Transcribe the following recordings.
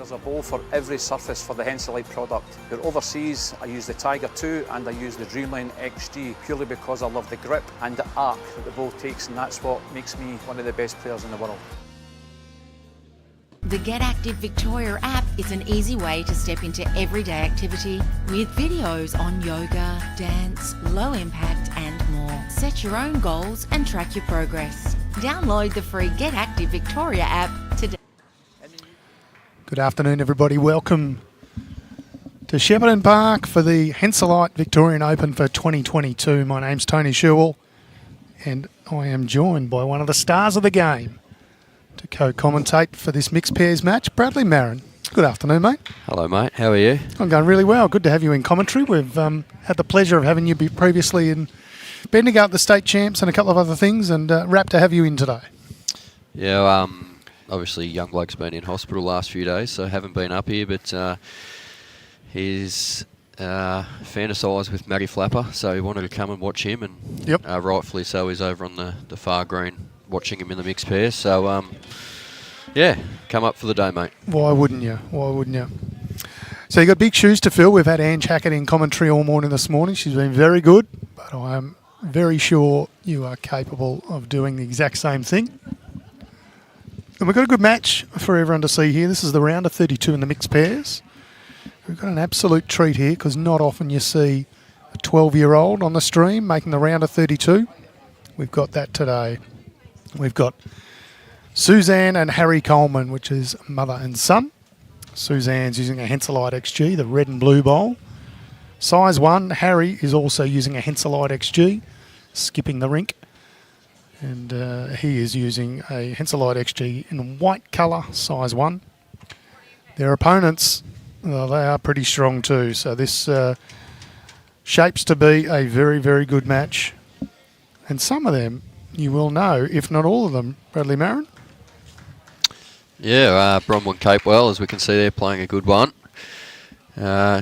There's a bowl for every surface for the Henselite product. You're overseas, I use the Tiger 2 and I use the Dreamline XG purely because I love the grip and the arc that the bowl takes, and that's what makes me one of the best players in the world. The Get Active Victoria app is an easy way to step into everyday activity with videos on yoga, dance, low impact and more. Set your own goals and track your progress. Download the free Get Active Victoria app today. Good afternoon, everybody. Welcome to Shepparton Park for the Henselite Victorian Open for 2022. My name's Tony Sherwell and I am joined by one of the stars of the game to co-commentate for this mixed pairs match, Bradley Marin. Good afternoon, mate. Hello, mate. How are you? I'm going really well. Good to have you in commentary. We've had the pleasure of having you be previously in Bendigo at the state champs and a couple of other things, and rapt to have you in today. Yeah, obviously young bloke's been in hospital last few days, so haven't been up here, but he's fantasised with Matty Flapper, so he wanted to come and watch him, and Yep. Rightfully so, he's over on the far green watching him in the mixed pair. So, yeah, come up for the day, mate. Why wouldn't you? Why wouldn't you? So you've got big shoes to fill. We've had Ange Hackett in commentary all morning this morning. She's been very good, but I am very sure you are capable of doing the exact same thing. And we've got a good match for everyone to see here. This is the round of 32 in the mixed pairs. We've got an absolute treat here because not often you see a 12-year-old on the stream making the round of 32. We've got that today. We've got Suzanne and Harry Coleman, which is mother and son. Suzanne's using a Henselite XG, the red and blue bowl. Size 1, Harry is also using a Henselite XG, skipping the rink. And he is using a Henselite XG in white colour, size 1. Their opponents, they are pretty strong too. So this shapes to be a very, very good match. And some of them you will know, if not all of them, Bradley Marin. Yeah, Bronwyn Capewell, as we can see there, playing a good one.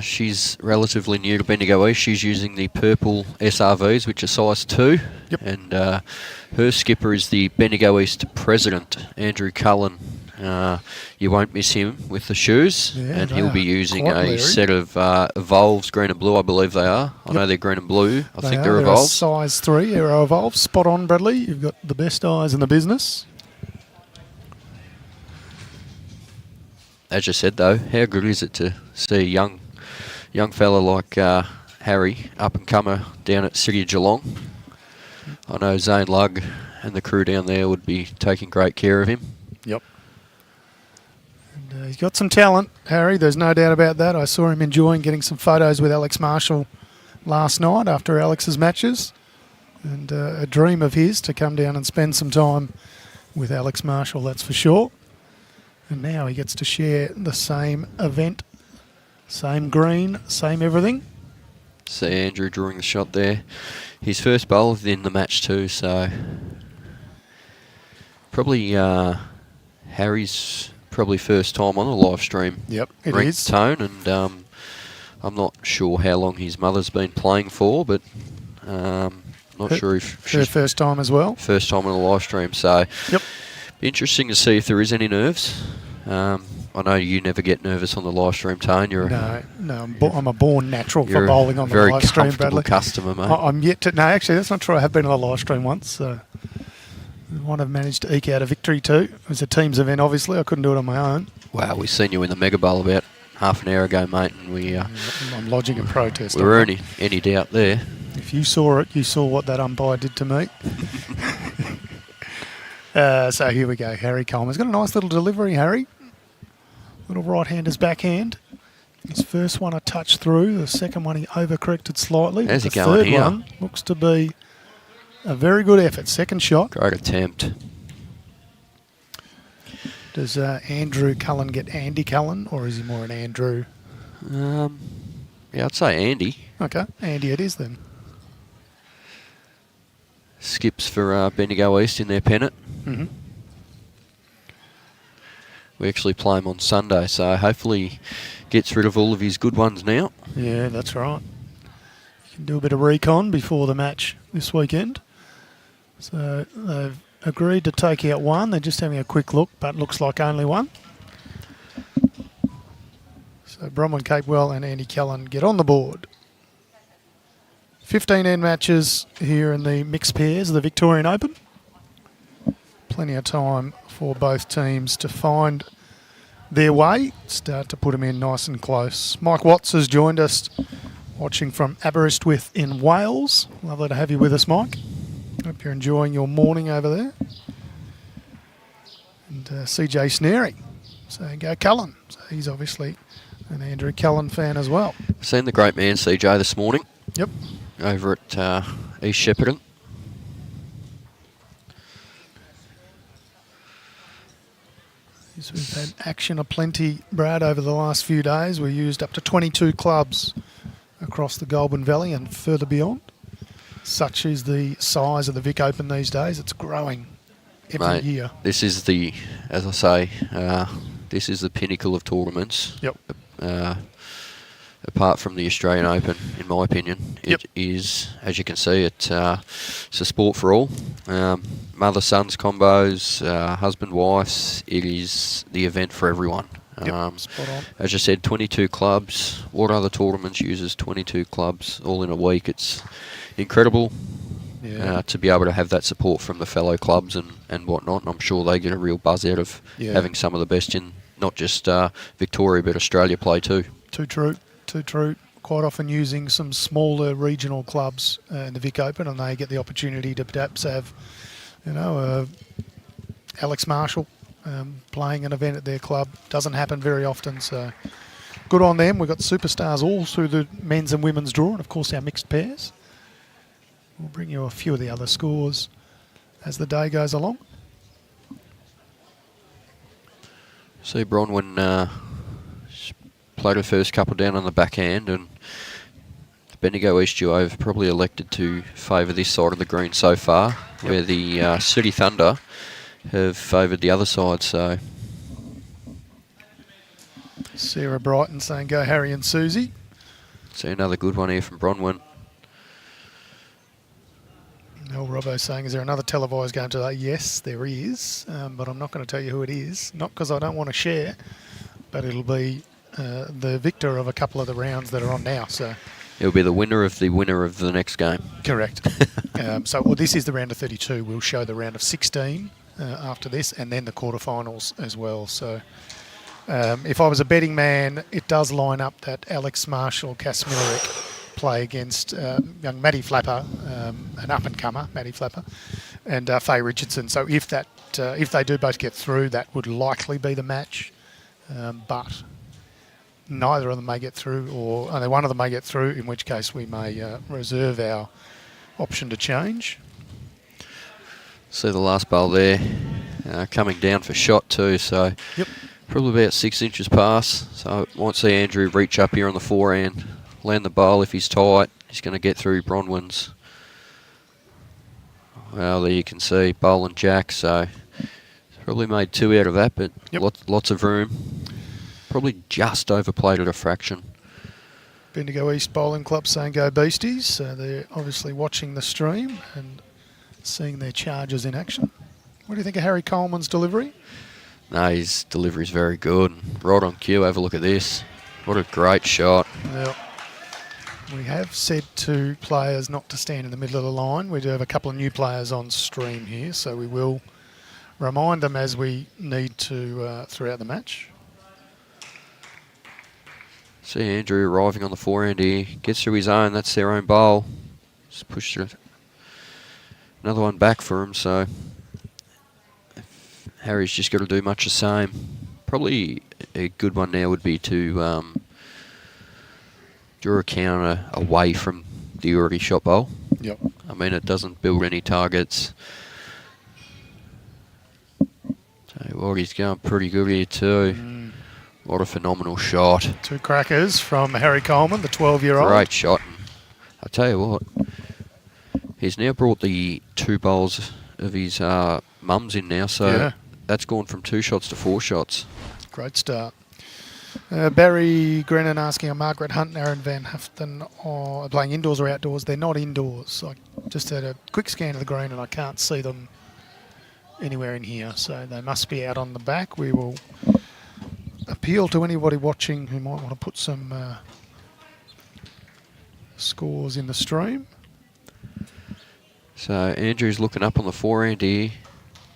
She's relatively new to Bendigo East. She's using the purple SRVs, which are size 2. Yep. And her skipper is the Bendigo East president, Andrew Cullen. You won't miss him with the shoes. Yeah, and he'll be using quite a leery. set of Evolves, green and blue, I believe they are. I know they're green and blue. I think they're They're a Evolves. size 3 Aero Evolves. Spot on, Bradley. You've got the best eyes in the business. As you said, though, how good is it to see a young fella like Harry, up-and-comer down at City of Geelong? I know Zane Lugg and the crew down there would be taking great care of him. Yep. And, he's got some talent, Harry. There's no doubt about that. I saw him enjoying getting some photos with Alex Marshall last night after Alex's matches. And a dream of his to come down and spend some time with Alex Marshall, that's for sure. And now he gets to share the same event, same green, same everything. See Andrew drawing the shot there. His first bowl within the match too, so probably Harry's probably first time on the live stream. Yep, it ranked is. Tone, and I'm not sure how long his mother's been playing for, but not sure if Her she's first time as well. first time on the live stream. So Yep. be interesting to see if there is any nerves. I know you never get nervous on the live stream, Tone. You're No, I'm a born natural for you're a bowling on the very live stream, comfortable Bradley. customer, mate. I'm yet to... No, actually, that's not true. I have been on the live stream once. So one I've managed to eke out a victory too. It was a team's event, obviously. I couldn't do it on my own. Wow, we seen you in the Mega Bowl about half an hour ago, mate, and we I'm lodging a protest. we were any doubt there. If you saw it, you saw what that umpire did to me. So here we go. Harry Coleman's got a nice little delivery, Harry. Little right-hander's backhand. His first one a touch through. The second one he overcorrected slightly. How's The he going third here? one looks to be a very good effort. Second shot. Great attempt. Does Andrew Cullen get Andy Cullen, or is he more an Andrew? Yeah, I'd say Andy. Okay, Andy it is then. Skips for Bendigo East in their pennant. Mm-hmm. We actually play him on Sunday, so hopefully gets rid of all of his good ones now. Yeah, that's right. You can do a bit of recon before the match this weekend. So they've agreed to take out one. They're just having a quick look, but looks like only one. So Bronwyn, Capewell and Andy Cullen get on the board. 15 end matches here in the mixed pairs of the Victorian Open. Plenty of time for both teams to find their way, start to put them in nice and close. Mike Watts has joined us, watching from Aberystwyth in Wales. Lovely to have you with us, Mike. Hope you're enjoying your morning over there. And CJ Snary saying go Cullen. So he's obviously an Andrew Cullen fan as well. Seen the great man CJ this morning. Yep. Over at East Shepparton. Yes, we've had action aplenty, Brad, over the last few days. We used up to 22 clubs across the Goulburn Valley and further beyond. Such is the size of the Vic Open these days. It's growing every year. This is the, as I say, this is the pinnacle of tournaments. Yep. Apart from the Australian Open, in my opinion, it is, as you can see, it's a sport for all. Mother-sons combos, husband-wives, it is the event for everyone. Spot on. As you said, 22 clubs. What other tournaments uses 22 clubs all in a week? It's incredible to be able to have that support from the fellow clubs and whatnot. And I'm sure they get a real buzz out of having some of the best in not just Victoria but Australia play too. Too true. Quite often using some smaller regional clubs in the Vic Open, and they get the opportunity to perhaps have, Alex Marshall playing an event at their club. Doesn't happen very often, so good on them. We've got superstars all through the men's and women's draw, and of course our mixed pairs. We'll bring you a few of the other scores as the day goes along. See Bronwyn played her first couple down on the backhand, and Bendigo East Duo have probably elected to favour this side of the green so far, where the City Thunder have favoured the other side. So Sarah Brighton saying go Harry and Susie. See another good one here from Bronwyn. Nell Robbo saying, is there another televised game today? Yes, there is, but I'm not going to tell you who it is. Not because I don't want to share, but it'll be the victor of a couple of the rounds that are on now. So it'll be the winner of the next game. Correct. This is the round of 32. We'll show the round of 16 after this, and then the quarterfinals as well. So if I was a betting man, it does line up that Alex Marshall, Cass Millerick play against young Maddie Flapper, an up-and-comer, Maddie Flapper, and Faye Richardson. So if they do both get through, that would likely be the match. But neither of them may get through, or only one of them may get through, in which case we may reserve our option to change. See the last bowl there, coming down for shot too, so probably about 6 inches past. So I might see Andrew reach up here on the forehand, land the bowl. If he's tight, he's going to get through Bronwyn's. Well, there you can see bowl and jack, so probably made 2 out of that, but lots of room. Probably just overplayed it a fraction. Bendigo East Bowling Club saying go Beasties. So they're obviously watching the stream and seeing their charges in action. What do you think of Harry Coleman's delivery? No, his delivery's very good. Right on cue. Have a look at this. What a great shot. Well, we have said to players not to stand in the middle of the line. We do have a couple of new players on stream here, so we will remind them as we need to throughout the match. See Andrew arriving on the forehand here. Gets through his own. That's their own bowl. Just push through. Another one back for him, so Harry's just got to do much the same. Probably a good one now would be to draw a counter away from the already shot bowl. Yep. I mean, it doesn't build any targets. So well, he's going pretty good here too. What a phenomenal shot. 2 crackers from Harry Coleman, the 12-year-old. Great shot. I tell you what, he's now brought the 2 bowls of his mums in now, so that's gone from 2 shots to 4 shots. Great start. Barry Grennan asking, are Margaret Hunt and Aaron Van Haften playing indoors or outdoors? They're not indoors. I just had a quick scan of the green and I can't see them anywhere in here, so they must be out on the back. We will appeal to anybody watching who might want to put some scores in the stream. So Andrew's looking up on the forehand here.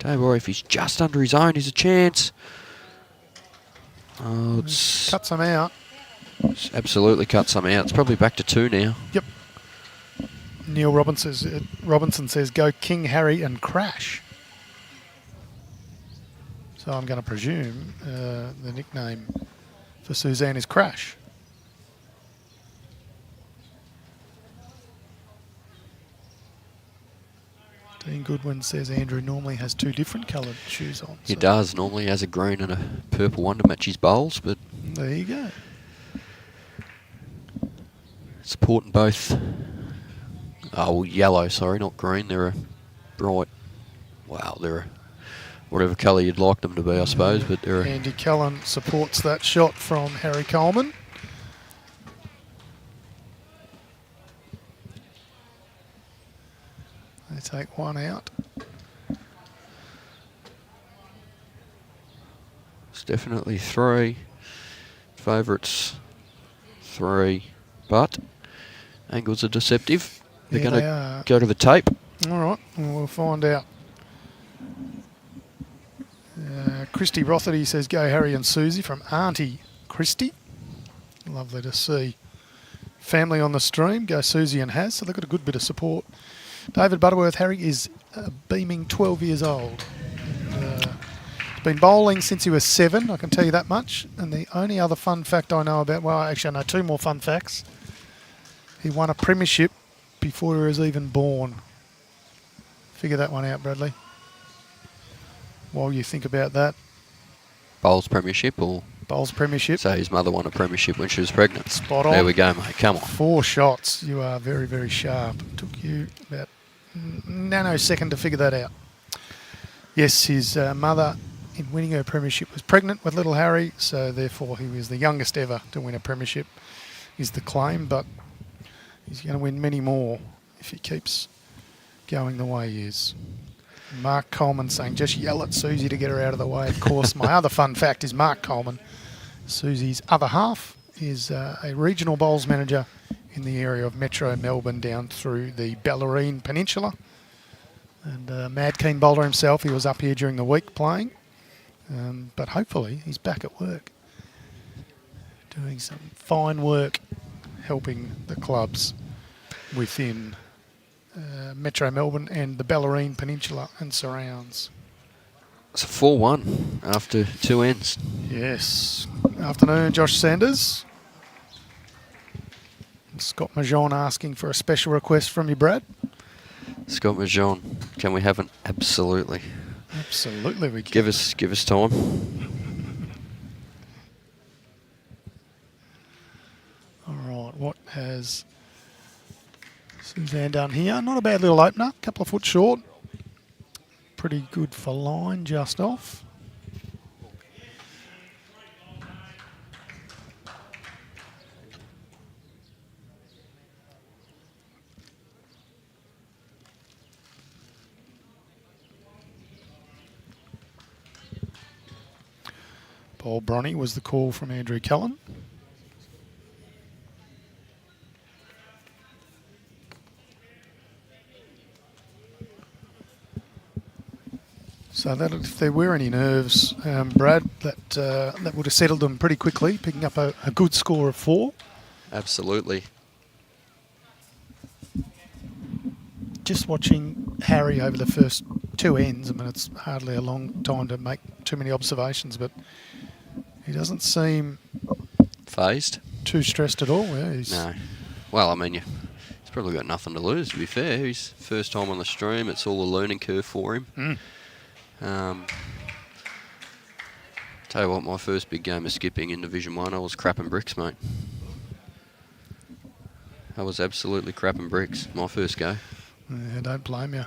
Don't worry, if he's just under his own, he's a chance. Oh, it's Cuts them out. absolutely cut some out. It's probably back to 2 now. Yep. Neil Robinson says, go King Harry and crash. So I'm going to presume the nickname for Suzanne is Crash. Dean Goodwin says Andrew normally has 2 different coloured shoes on. He does. Normally has a green and a purple one to match his bowls, but There you go. supporting both. Oh, yellow, sorry, not green. They're a bright, wow, they're a, whatever colour you'd like them to be, I suppose, but they're Andy Cullen supports that shot from Harry Coleman. They take one out. it's definitely 3. Favourites 3, but angles are deceptive. They're Yeah, going they to are. go to the tape. All right, well, we'll find out. Christy Rotherty says, go Harry and Susie from Auntie Christy. Lovely to see. Family on the stream, go Susie and Haz. So they've got a good bit of support. David Butterworth, Harry is beaming 12 years old. He's been bowling since he was 7, I can tell you that much. And the only other fun fact I know about, well, actually I know 2 more fun facts. He won a premiership before he was even born. Figure that one out, Bradley. While you think about that. Bowls premiership, or Bowls premiership. so his mother won a premiership when she was pregnant. Spot on. There we go, mate. Come on. 4 shots. You are very, very sharp. Took you about a nanosecond to figure that out. Yes, his mother, in winning her premiership, was pregnant with little Harry, so therefore he was the youngest ever to win a premiership, is the claim, but he's going to win many more if he keeps going the way he is. Mark Coleman saying, just yell at Susie to get her out of the way. Of course, my other fun fact is Mark Coleman, Susie's other half, is a regional bowls manager in the area of Metro Melbourne down through the Bellarine Peninsula. And mad keen bowler himself. He was up here during the week playing. But hopefully he's back at work, doing some fine work, helping the clubs within Metro Melbourne and the Bellarine Peninsula and surrounds. It's a 4-1 after 2 ends. Yes. Afternoon, Josh Sanders. Scott Majon asking for a special request from you, Brad. Scott Majon, can we have an absolutely? Absolutely, we can. Give us time. All right, what has Suzanne done here? Not a bad little opener, couple of foot short. Pretty good for line, just off. Paul Bronny was the call from Andrew Cullen. So that, if there were any nerves, Brad, that would have settled them pretty quickly, picking up a good score of 4. Absolutely. Just watching Harry over the first 2 ends, I mean, it's hardly a long time to make too many observations, but he doesn't seem Phased? too stressed at all. Yeah, No. Well, I mean, he's probably got nothing to lose, to be fair. He's first time on the stream. It's all a learning curve for him. Tell you what, my first big game of skipping in Division 1, I was crapping bricks, mate. I was absolutely crapping bricks, my first go. Yeah, don't blame you.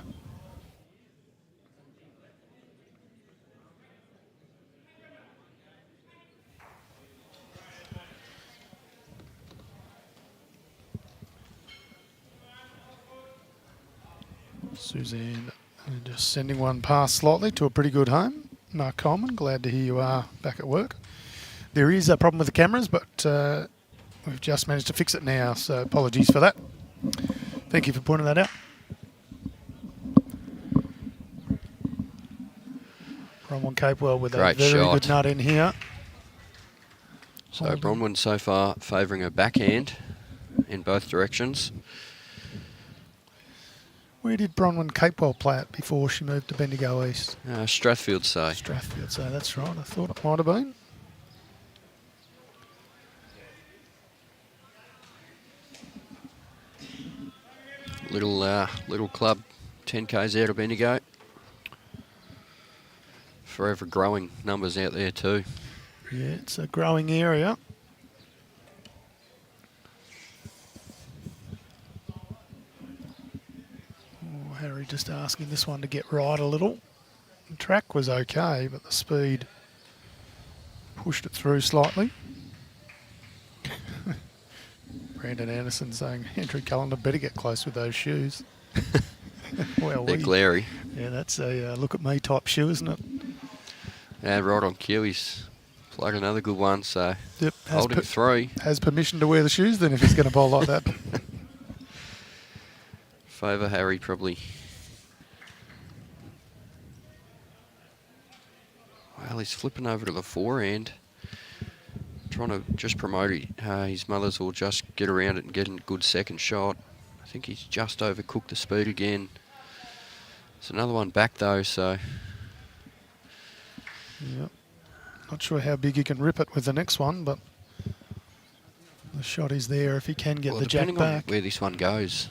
Suzanne just sending one past slightly to a pretty good home. Mark Coleman, glad to hear you are back at work. There is a problem with the cameras, but we've just managed to fix it now, so apologies for that. Thank you for pointing that out. Bronwyn Capewell with Great a very shot. good nut in here. So Bronwyn so far favouring her backhand in both directions. Where did Bronwyn Capewell play it before she moved to Bendigo East? Strathfield say. Strathfield, so that's right. I thought it might have been. Little club, 10k's out of Bendigo. Forever growing numbers out there too. Yeah, it's a growing area. Oh, Harry just asking this one to get right a little. The track was okay, but the speed pushed it through slightly. Brandon Anderson saying Andrew Cullen better get close with those shoes. Well, They're glary. Yeah, that's a look at me type shoe, isn't it? Yeah, right on cue. He's plugged another good one, so yep, holding 3. Has permission to wear the shoes then if he's going to bowl like that. Favour Harry probably. Well, he's flipping over to the forehand. Trying to just promote it. His mothers will just get around it and get a good second shot. I think he's just overcooked the speed again. It's another one back though, so. Yep. Not sure how big he can rip it with the next one, but the shot is there if he can get the jack depending back. on where this one goes.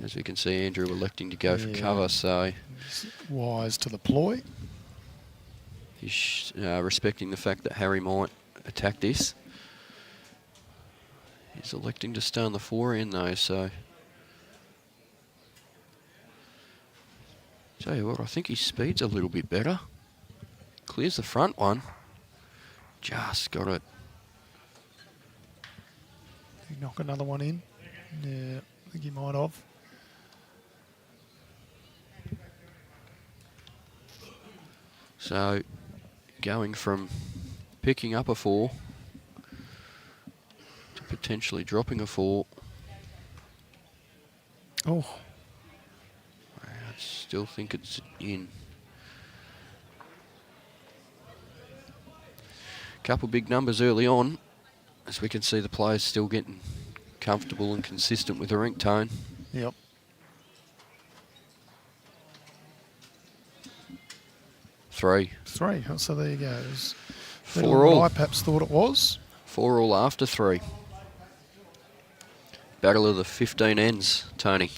As we can see, Andrew electing to go for cover, so. He's wise to the ploy. He's respecting the fact that Harry might attack this. He's electing to stay on the forehand though, so. Tell you what, I think his speed's a little bit better. Clears the front one. Just got it. Did he knock another one in? Yeah, I think he might have. So, going from picking up a 4 to potentially dropping a 4. Oh. I still think it's in. Couple big numbers early on, as we can see the players still getting comfortable and consistent with the rink tone. Yep. Three. Oh, so there you go. It's 4 all. I perhaps thought it was. 4 all after 3. Battle of the 15 ends, Tony.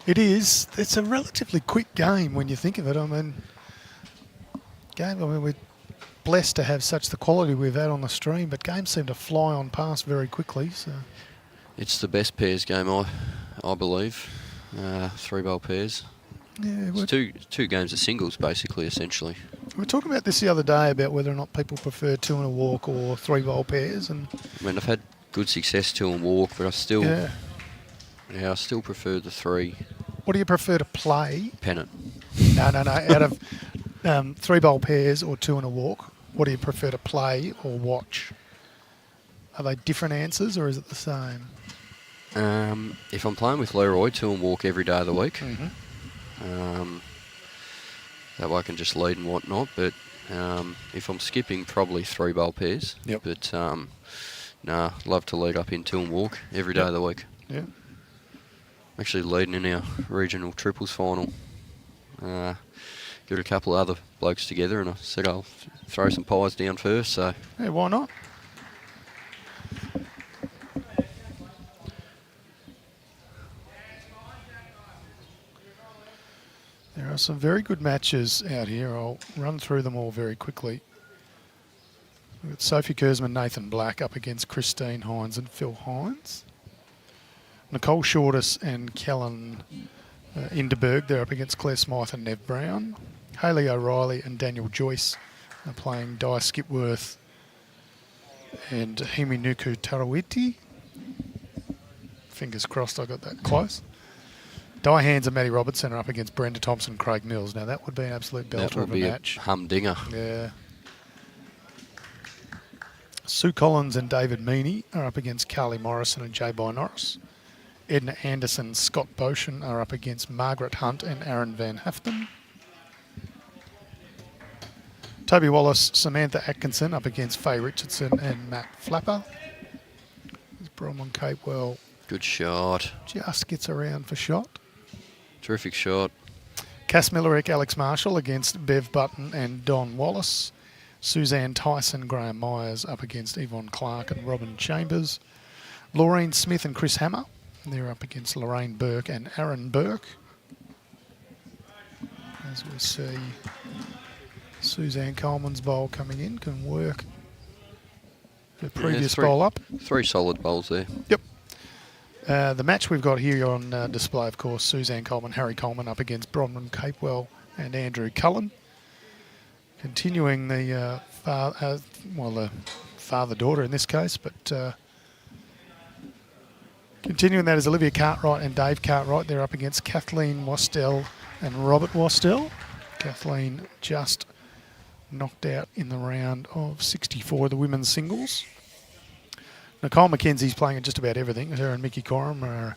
It is. It's a relatively quick game when you think of it. I mean, we're blessed to have such the quality we've had on the stream, but games seem to fly on past very quickly. So it's the best pairs game, I believe. 3-bowl pairs. Yeah, it's two games of singles, basically, essentially. We were talking about this the other day about whether or not people prefer 2 and a walk or 3-bowl pairs, and I mean, I've had good success 2 and walk, but I still, I still prefer the 3. What do you prefer to play? Pennant. No. Out of 3-bowl pairs or 2 and a walk, what do you prefer to play or watch? Are they different answers or is it the same? If I'm playing with Leroy, 2 and walk every day of the week. Mm-hmm. That way I can just lead and whatnot, but if I'm skipping, probably 3-bowl pairs. Yep. But love to lead up in 2 and walk every day of the week. Yeah. I'm actually leading in our regional triples final. Got a couple of other blokes together, and I said I'll throw some pies down first. So yeah, why not? There are some very good matches out here. I'll run through them all very quickly. We've got Sophie Kurzman, Nathan Black up against Christine Hines and Phil Hines. Nicole Shortis and Kellen Inderberg, they're up against Claire Smythe and Nev Brown. Hayley O'Reilly and Daniel Joyce are playing Di Skipworth and Himinuku Tarawiti. Fingers crossed I got that close. Di Hands and Maddie Robertson are up against Brenda Thompson and Craig Mills. Now that would be an absolute belter of a match. Humdinger. Yeah. Sue Collins and David Meaney are up against Carly Morrison and Jay By Norris. Edna Anderson, Scott Boshan are up against Margaret Hunt and Aaron Van Haften. Toby Wallace, Samantha Atkinson up against Faye Richardson and Matt Flapper. Bronwyn Capewell Good shot. just gets around for shot. Terrific shot. Cass Millerick, Alex Marshall against Bev Button and Don Wallace. Suzanne Tyson, Graham Myers up against Yvonne Clark and Robin Chambers. Laureen Smith and Chris Hammer, they're up against Lorraine Burke and Aaron Burke. As we see Suzanne Coleman's bowl coming in, can work the previous bowl up. 3 solid bowls there. Yep. The match we've got here on display, of course, Suzanne Coleman, Harry Coleman up against Bronwyn Capewell and Andrew Cullen. Continuing the the father-daughter in this case, but continuing that is Olivia Cartwright and Dave Cartwright. They're up against Kathleen Wastel and Robert Wastel. Kathleen just knocked out in the round of 64, the women's singles. Nicole McKenzie's playing at just about everything. Her and Mickey Coram are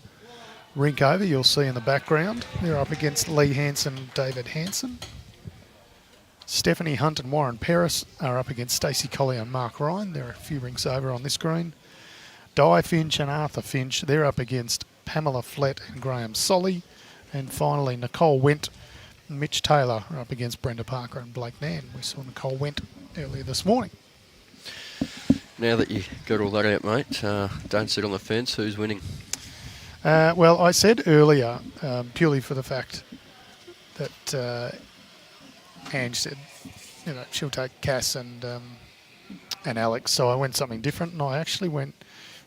rink over, you'll see in the background. They're up against Lee Hansen and David Hansen. Stephanie Hunt and Warren Paris are up against Stacey Collier and Mark Ryan. They're a few rinks over on this green. Di Finch and Arthur Finch, they're up against Pamela Flett and Graham Solly. And finally, Nicole Went and Mitch Taylor are up against Brenda Parker and Blake Nan. We saw Nicole Went earlier this morning. Now that you got all that out, mate, don't sit on the fence. Who's winning? Well, I said earlier, purely for the fact that Ange said, you know, she'll take Cass and Alex, so I went something different, and I actually went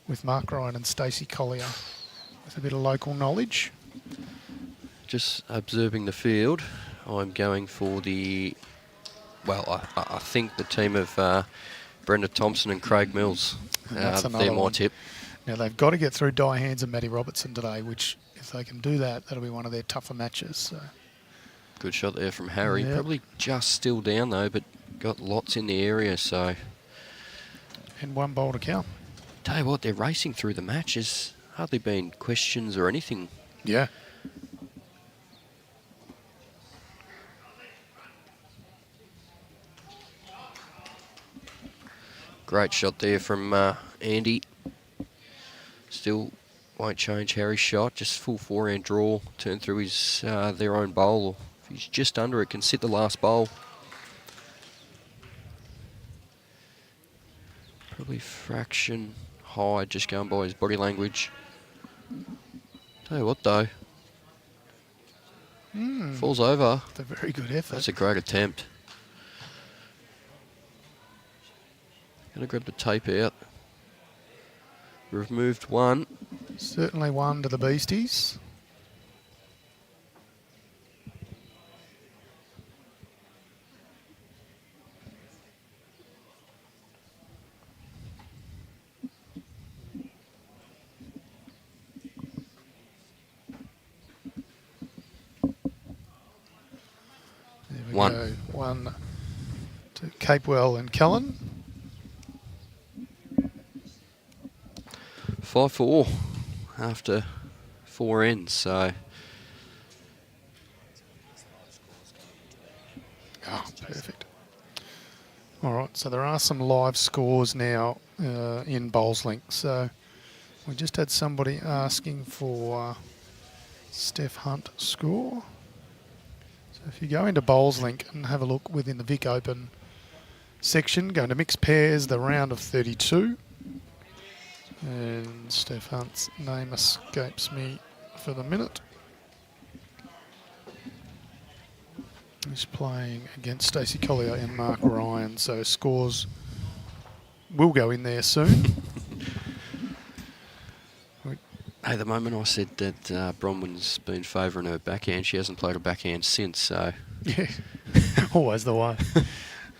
with Mark Ryan and Stacey Collier with a bit of local knowledge. Just observing the field, I'm going for the, well, I think the team of Brenda Thompson and Craig Mills. That's they're my tip. Now, they've got to get through Di Hands and Maddie Robertson today, which, if they can do that, that'll be one of their tougher matches. So. Good shot there from Harry. Yep. Probably just still down, though, but got lots in the area, so... And one bowl to count. Tell you what, they're racing through the match. There's hardly been questions or anything. Yeah. Great shot there from Andy. Still won't change Harry's shot. Just full forehand draw. Turn through his their own bowl. If he's just under it, can sit the last bowl. Probably fraction high, just going by his body language. Tell you what, though. Falls over. It's a very good effort. That's a great attempt. Gonna grab the tape out. Removed one. Certainly one to the Beasties. There we One. go. One to Capewell and Cullen. 5-4 after 4 ends, so... Oh, perfect. All right, so there are some live scores now in Bowls Link. So we just had somebody asking for Steph Hunt score. So if you go into Bowls Link and have a look within the Vic Open section, going to mixed pairs, the round of 32. And Steph Hunt's name escapes me for the minute. He's playing against Stacey Collier and Mark Ryan, so scores will go in there soon. Hey, the moment I said that Bronwyn's been favouring her backhand, she hasn't played a backhand since, so... Yeah, always the way.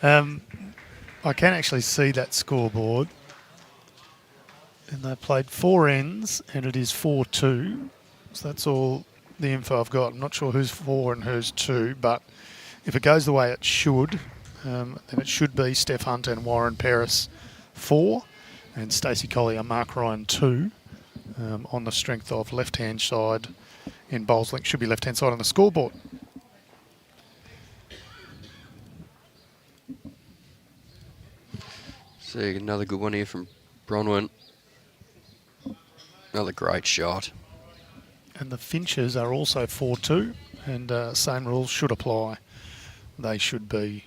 I can actually see that scoreboard. And they played 4 ends, and it is 4-2. So that's all the info I've got. I'm not sure who's 4 and who's 2, but if it goes the way it should, then it should be Steph Hunt and Warren Paris 4, and Stacey Collier, Mark Ryan 2, on the strength of left-hand side in bowls link. Should be left-hand side on the scoreboard. So another good one here from Bronwyn. Another great shot. And the Finches are also 4-2, and same rules should apply. They should be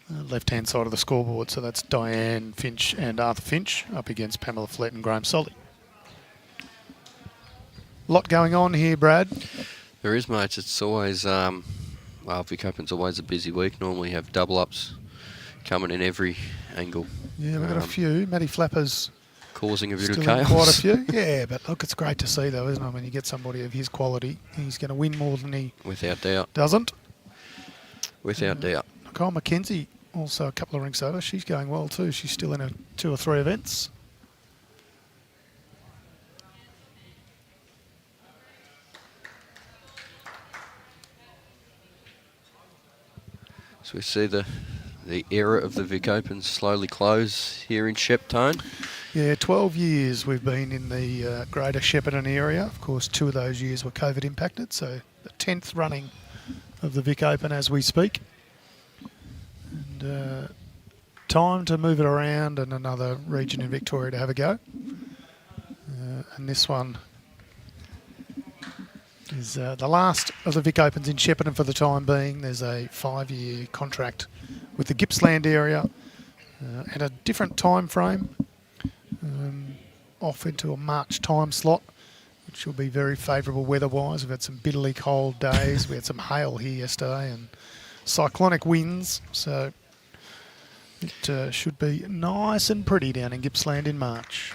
left-hand side of the scoreboard, so that's Diane Finch and Arthur Finch up against Pamela Flett and Graham Solly. Lot going on here, Brad. There is, mate. It's always, well, Vic Open's always a busy week. Normally have double-ups coming in every angle. Yeah, we've got a few. Matty Flapper's causing a bit of still chaos. quite a few. Yeah, but look, it's great to see, though, isn't it? When you get somebody of his quality, he's going to win more than he Without doubt. doesn't. Without doubt. Nicole McKenzie, also a couple of rinks over. She's going well too. She's still in 2 or 3 events. So we see the era of the Vic Open slowly close here in Sheptone. Yeah, 12 years we've been in the greater Shepparton area. Of course, 2 of those years were COVID impacted, so the 10th running of the Vic Open as we speak. And time to move it around and another region in Victoria to have a go. And this one is the last of the Vic Opens in Shepparton for the time being. There's a 5-year contract with the Gippsland area and a different time frame, off into a March time slot, which will be very favourable weather-wise. We've had some bitterly cold days. We had some hail here yesterday and cyclonic winds, so it should be nice and pretty down in Gippsland in March.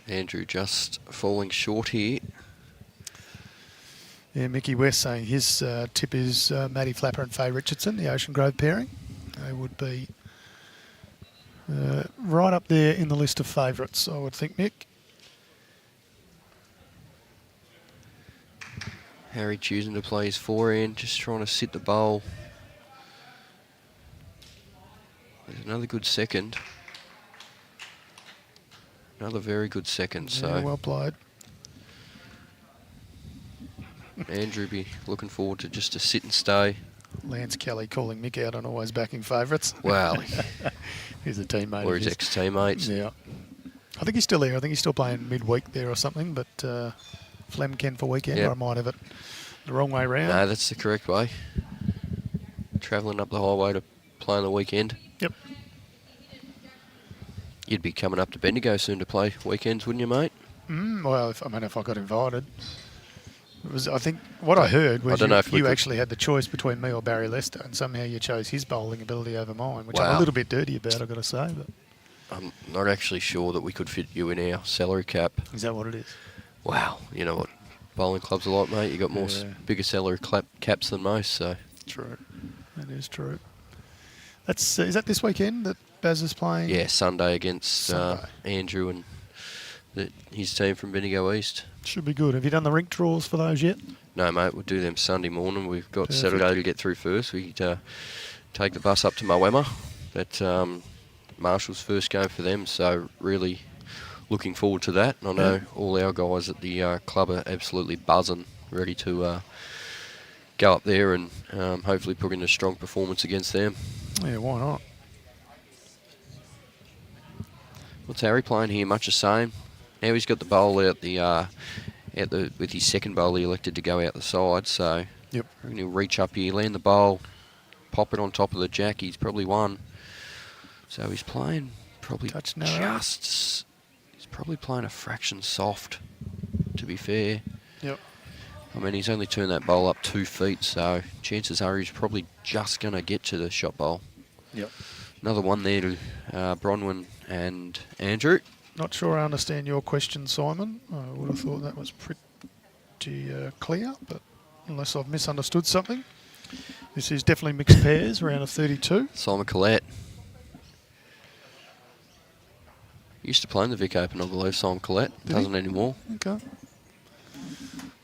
Andrew just falling short here. Yeah, Mickey West saying his tip is Matty Flapper and Faye Richardson, the Ocean Grove pairing. They would be right up there in the list of favourites, I would think, Mick. Harry choosing to play his forehand, just trying to sit the bowl. There's another good second. Another very good second. Yeah, So well played. Andrew be looking forward to just a sit and stay. Lance Kelly calling Mick out on always backing favourites. Wow. He's a teammate. Or of his ex-teammates. Yeah. I think he's still there. I think he's still playing midweek there or something, but Flem Ken for weekend, Yep. or I might have it the wrong way round. No, that's the correct way. Travelling up the highway to play on the weekend. Yep. You'd be coming up to Bendigo soon to play weekends, wouldn't you, mate? Well, if I got invited. It was, I think what I heard was I don't know if we you could- actually had the choice between me or Barry Lester, and somehow you chose his bowling ability over mine, which I'm Wow. a little bit dirty about, I've got to say. But I'm not actually sure that we could fit you in our salary cap. is that what it is? Wow, you know what bowling clubs are like, mate. You got more Yeah. bigger salary caps than most, so True. That is true. That's is that this weekend that Baz is playing? yeah, Sunday against Sunday. Andrew and his team from Bendigo East. Should be good. Have you done the rink draws for those yet? No, mate, we'll do them Sunday morning. We've got Perfect. Saturday to get through first. We take the bus up to Moama. That's Marshall's first game for them, so really looking forward to that. And I know all our guys at the club are absolutely buzzing, ready to go up there and hopefully put in a strong performance against them. Yeah, why not? What's Harry playing here? Much the same. Now he's got the bowl out with his second bowl. He elected to go out the side, so Yep. he'll reach up here, land the bowl, pop it on top of the jack. He's probably won. So he's playing probably Touch narrow. he's probably playing a fraction soft, to be fair. Yep. I mean, he's only turned that bowl up 2 feet, so chances are he's probably just going to get to the shot bowl. Yep. Another one there to Bronwyn and Andrew. Not sure I understand your question, Simon. I would have thought that was pretty clear, but unless I've misunderstood something. This is definitely mixed pairs, round of 32. Simon Collette. Used to play in the Vic Open, I believe, Simon Collette. Did he? Doesn't anymore. Okay.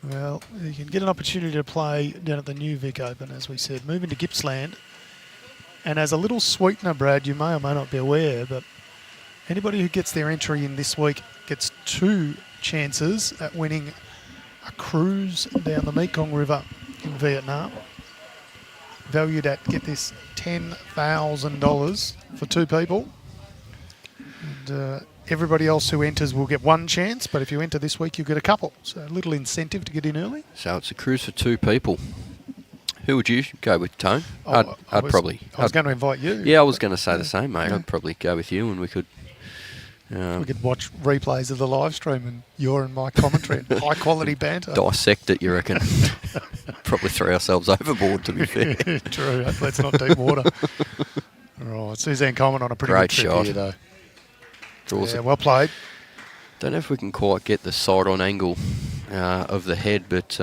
Well, you can get an opportunity to play down at the new Vic Open, as we said. Moving to Gippsland And as a little sweetener, Brad, you may or may not be aware, but anybody who gets their entry in this week gets 2 chances at winning a cruise down the Mekong River in Vietnam. Valued at, get this, $10,000 for 2 people. And everybody else who enters will get 1 chance, but if you enter this week, you get a couple. So a little incentive to get in early. So it's a cruise for 2 people. Who would you go with, Tone? I I'd probably... I was going to invite you. Yeah, I was going to say the same, mate. I'd probably go with you and we could... we could watch replays of the live stream and your and my commentary and high quality banter. Dissect it, you reckon? Probably throw ourselves overboard, to be fair. True. Let's not deep water. All right, Suzanne Coleman on a pretty Great good trip shot. here, though. Draws Yeah, it. well played. Don't know if we can quite get the side-on angle of the head, but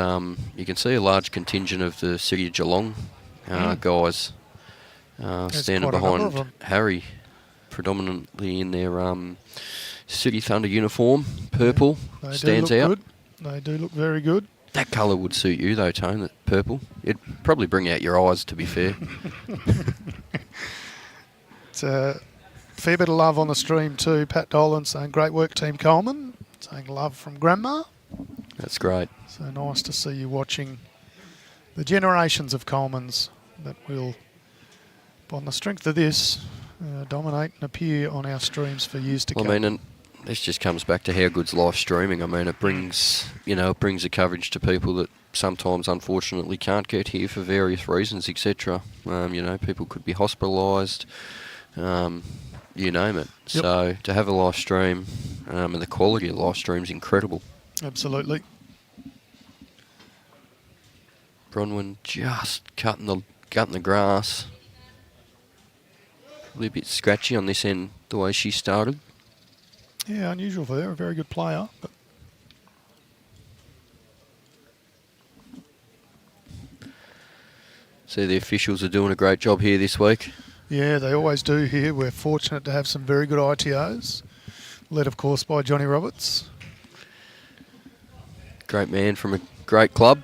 you can see a large contingent of the City of Geelong guys standing quite a number of behind them. Harry, predominantly in their City Thunder uniform, purple, They stands do look out. Good. They do look very good. That colour would suit you though, Tone, that purple. It'd probably bring out your eyes, to be fair. It's a fair bit of love on the stream too. Pat Dolan saying, great work, Team Coleman. Saying love from Grandma. That's great. So nice to see you watching the generations of Colemans that will, on the strength of this, dominate and appear on our streams for years to Well, come. I mean, and this just comes back to how good's live streaming. I mean, it brings, it brings the coverage to people that sometimes, unfortunately, can't get here for various reasons, etc. People could be hospitalised, you name it. Yep. So to have a live stream, and the quality of the live stream is incredible. Absolutely. Bronwyn just cutting the grass. Probably a bit scratchy on this end, the way she started. Yeah, unusual for her. A very good player. But So the officials are doing a great job here this week. yeah, they always do here. We're fortunate to have some very good ITOs, led, of course, by Johnny Roberts. Great man from a great club.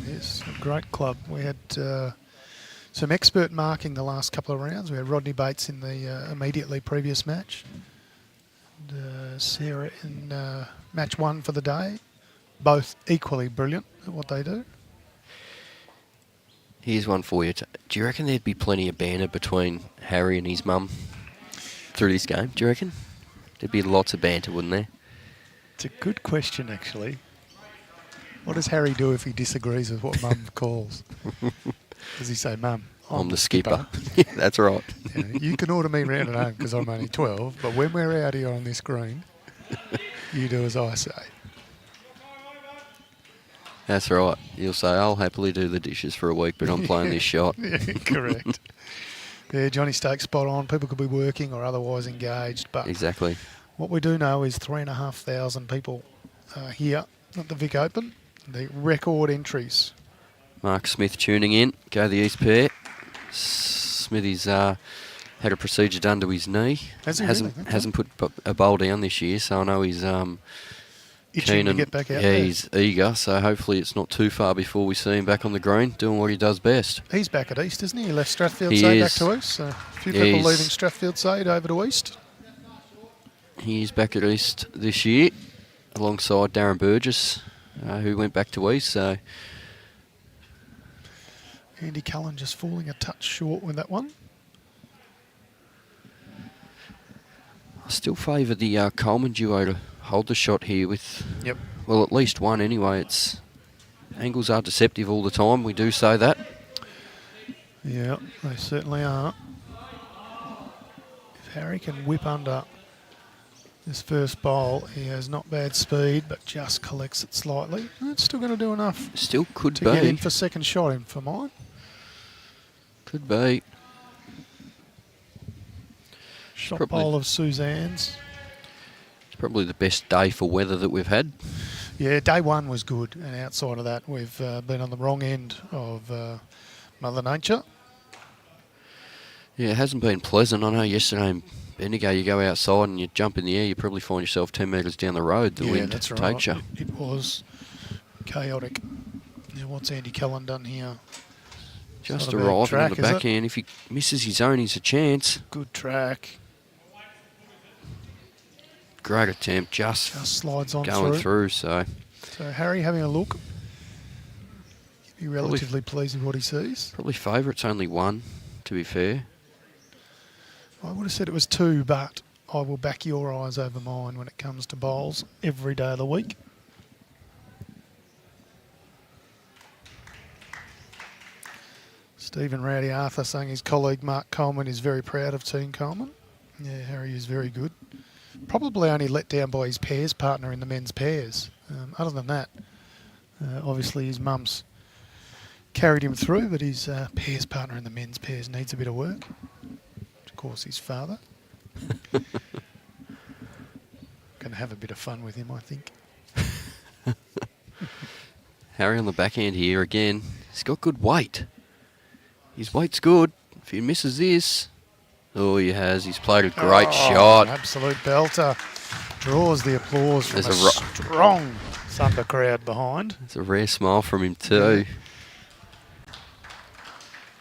Yes, a great club. We had some expert marking the last couple of rounds. We had Rodney Bates in the immediately previous match. And, Sarah in match 1 for the day. Both equally brilliant at what they do. Here's one for you. Do you reckon there'd be plenty of banter between Harry and his mum through this game? Do you reckon? There'd be lots of banter, wouldn't there? It's a good question, actually. What does Harry do if he disagrees with what Mum calls? Does he say, Mum, I'm the skipper. Yeah, that's right. You can order me round at home because I'm only 12, but when we're out here on this green, you do as I say. That's right. You'll say, I'll happily do the dishes for a week, but I'm playing this shot. Yeah, correct. Yeah, Johnny Stokes spot on. People could be working or otherwise engaged, but Exactly. what we do know is 3,500 people here at the Vic Open. The record entries. Mark Smith tuning in. Go the East pair. Smithy's had a procedure done to his knee. Has he hasn't really? hasn't put a bowl down this year, so I know he's Itching keen to and get back out yeah, there. he's eager. So hopefully it's not too far before we see him back on the green doing what he does best. He's back at East, isn't he? He left Strathfield He Sade back is. to East. So a few Yeah, people he's- leaving Strathfield Sade over to East. He's back at East this year alongside Darren Burgess, who went back to East. So Andy Cullen just falling a touch short with that one. I still favour the Coleman duo to hold the shot here with, Yep. well, at least one anyway. It's angles are deceptive all the time. We do say that. Yeah, they certainly are. If Harry can whip under this first bowl, he has not bad speed, but just collects it slightly. It's still going to do enough Still could to get in be. for second shot in for mine. Could be. Shot Probably. bowl of Suzanne's. It's probably the best day for weather that we've had. Yeah, day one was good, and outside of that, we've been on the wrong end of Mother Nature. Yeah, it hasn't been pleasant. I know yesterday in Bendigo you go outside and you jump in the air, you probably find yourself 10 metres down the road. The Yeah, wind that's right. takes you. It was chaotic. Now, what's Andy Cullen done here? Just not a bad arriving track, on the is it? backhand. If he misses his own, he's a chance. Good track. Great attempt, just Slides on going through. so So Harry having a look. He'd be relatively pleased with what he sees. probably favourites only one, to be fair. I would have said it was 2, but I will back your eyes over mine when it comes to bowls every day of the week. Stephen Rowdy Arthur saying his colleague Mark Coleman is very proud of Team Coleman. Yeah, Harry is very good. Probably only let down by his pairs partner in the men's pairs. Other than that, obviously his mum's carried him through, but his pairs partner in the men's pairs needs a bit of work. Of course, his father. Going to have a bit of fun with him, I think. Harry on the backhand here again. He's got good weight. His weight's good. If he misses this, oh, he has. He's played a great shot. Absolute belter. Draws the applause from There's a strong Thunder crowd behind. It's a rare smile from him too.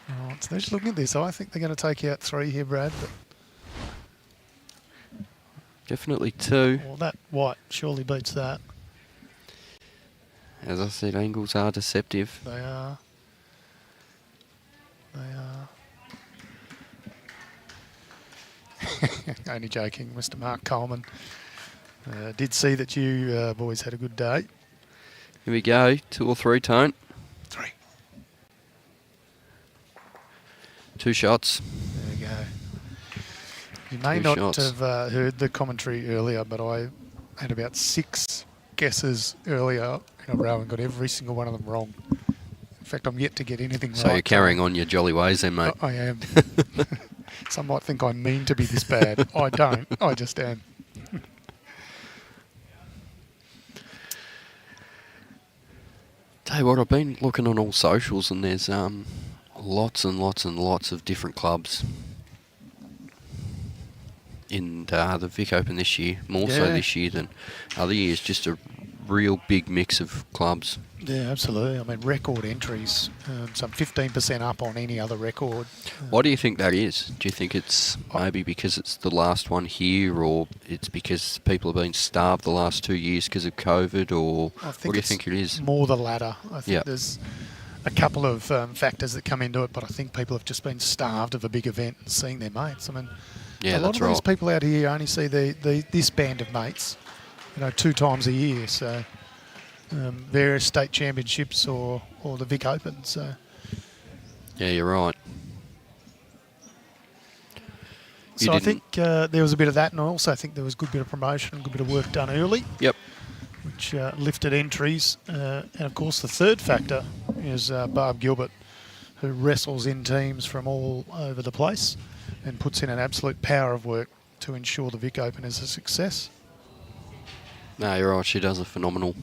Right, so they're just looking at this. I think they're going to take out 3 here, Brad. But Definitely 2. well, that white surely beats that. As I said, angles are deceptive. They are. They are. Only joking, Mr. Mark Coleman. Did see that you boys had a good day. Here we go. 2 or 3, Tone. 3. 2 shots. There we go. You may 2 not shots. have heard the commentary earlier, but I had about 6 guesses earlier in a row and got every single one of them wrong. In fact, I'm yet to get anything right. So you're carrying on your jolly ways then, mate. I am. Some might think I mean to be this bad. I don't. I just am. Tell you what, I've been looking on all socials and there's lots and lots and lots of different clubs in the Vic Open this year, more so Yeah. this year than other years. Just a real big mix of clubs. Yeah, absolutely. I mean, record entries, some 15% up on any other record. Why do you think that is? Do you think it's maybe because it's the last one here, or it's because people have been starved the last 2 years because of COVID, or I what think do you it's think it is? more the latter. I think Yep. there's a couple of factors that come into it, but I think people have just been starved of a big event and seeing their mates. I mean, Yeah, a lot that's of these right. people out here only see this band of mates, 2 times a year. So various state championships or the Vic Open. So Yeah, you're right. You So I didn't- think there was a bit of that, and I also think there was a good bit of promotion, a good bit of work done early, Yep. which lifted entries. And of course, the third factor is Barb Gilbert, who wrestles in teams from all over the place and puts in an absolute power of work to ensure the Vic Open is a success. No, you're right. She does a phenomenal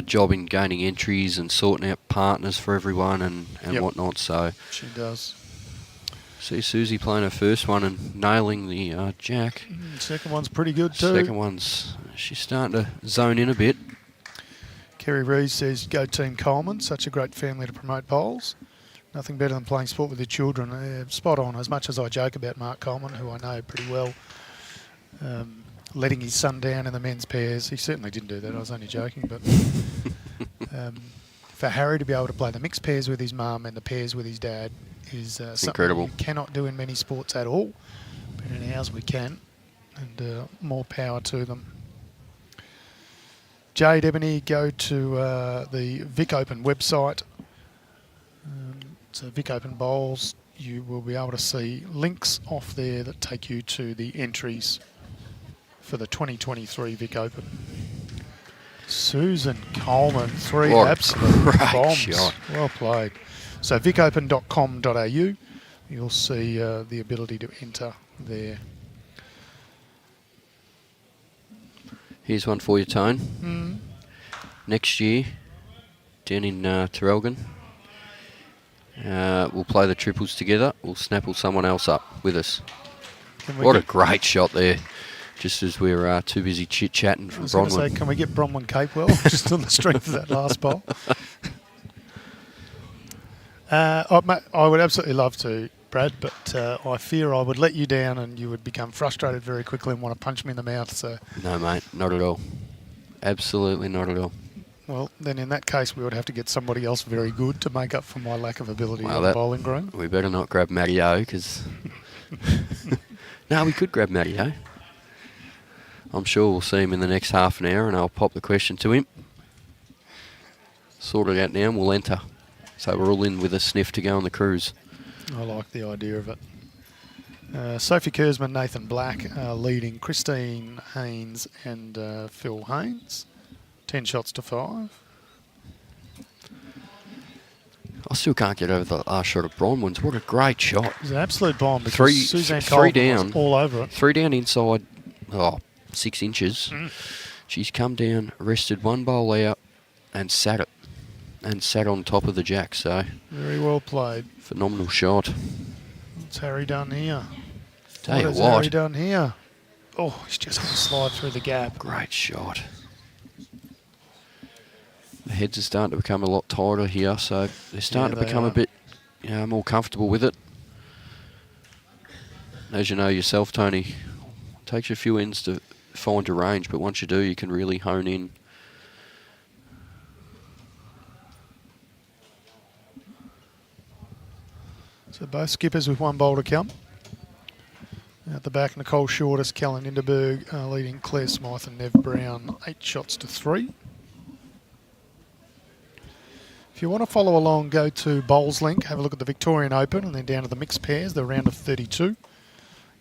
job in gaining entries and sorting out partners for everyone and Yep. whatnot. So She does. see Susie playing her first one and nailing the jack. Second one's pretty good too. Second one's, she's starting to zone in a bit. Kerry Rees says, go Team Coleman, such a great family to promote bowls. Nothing better than playing sport with your children. Spot on. As much as I joke about Mark Coleman, who I know pretty well, letting his son down in the men's pairs, he certainly didn't do that. I was only joking. But for Harry to be able to play the mixed pairs with his mum and the pairs with his dad is something incredible. you cannot do in many sports at all. But in ours we can, and more power to them. Jade Ebony, go to the Vic Open website. So Vic Open Bowls, you will be able to see links off there that take you to the entries for the 2023 Vic Open. Susan Coleman, 3 What a absolute great bombs. shot. Well played. So vicopen.com.au, you'll see the ability to enter there. Here's one for you, Tone. Next year, down in Terrelgan, we'll play the triples together. We'll snapple someone else up with us. What a great shot there. Just as we're too busy chit-chatting I from was going to say, Bronwyn. can we get Bronwyn Capewell just on the strength of that last bowl? I would absolutely love to, Brad, but I fear I would let you down and you would become frustrated very quickly and want to punch me in the mouth. So, No, mate, not at all. Absolutely not at all. well, then in that case, we would have to get somebody else very good to make up for my lack of ability Well, on the bowling green. We better not grab Mario, because... No, we could grab Mario. I'm sure we'll see him in the next half an hour, and I'll pop the question to him. Sort it out now, and we'll enter. So we're all in with a sniff to go on the cruise. I like the idea of it. Sophie Kurzman, Nathan Black leading Christine Haynes and Phil Haynes. 10 shots to 5. I still can't get over the last shot of Bronwyn's. What a great shot. It was an absolute bomb because Suzanne three Coleman down. was all over it. 3 down inside, 6 inches. She's come down, rested one bowl out, and sat it. And sat on top of the jack, so... Very well played. Phenomenal shot. What's Harry done here? Tell you What has what. Harry done here? Oh, he's just going to slide through the gap. Great shot. The heads are starting to become a lot tighter here, so they're starting to become a bit more comfortable with it. As you know yourself, Tony, it takes you a few ends to find your range, but once you do, you can really hone in. So both skippers with one bowl to come. At the back, Nicole Shortest, Cullen Inderberg leading Claire Smythe and Nev Brown 8 shots to 3. If you want to follow along, go to Bowls Link, have a look at the Victorian Open and then down to the mixed pairs, the round of 32.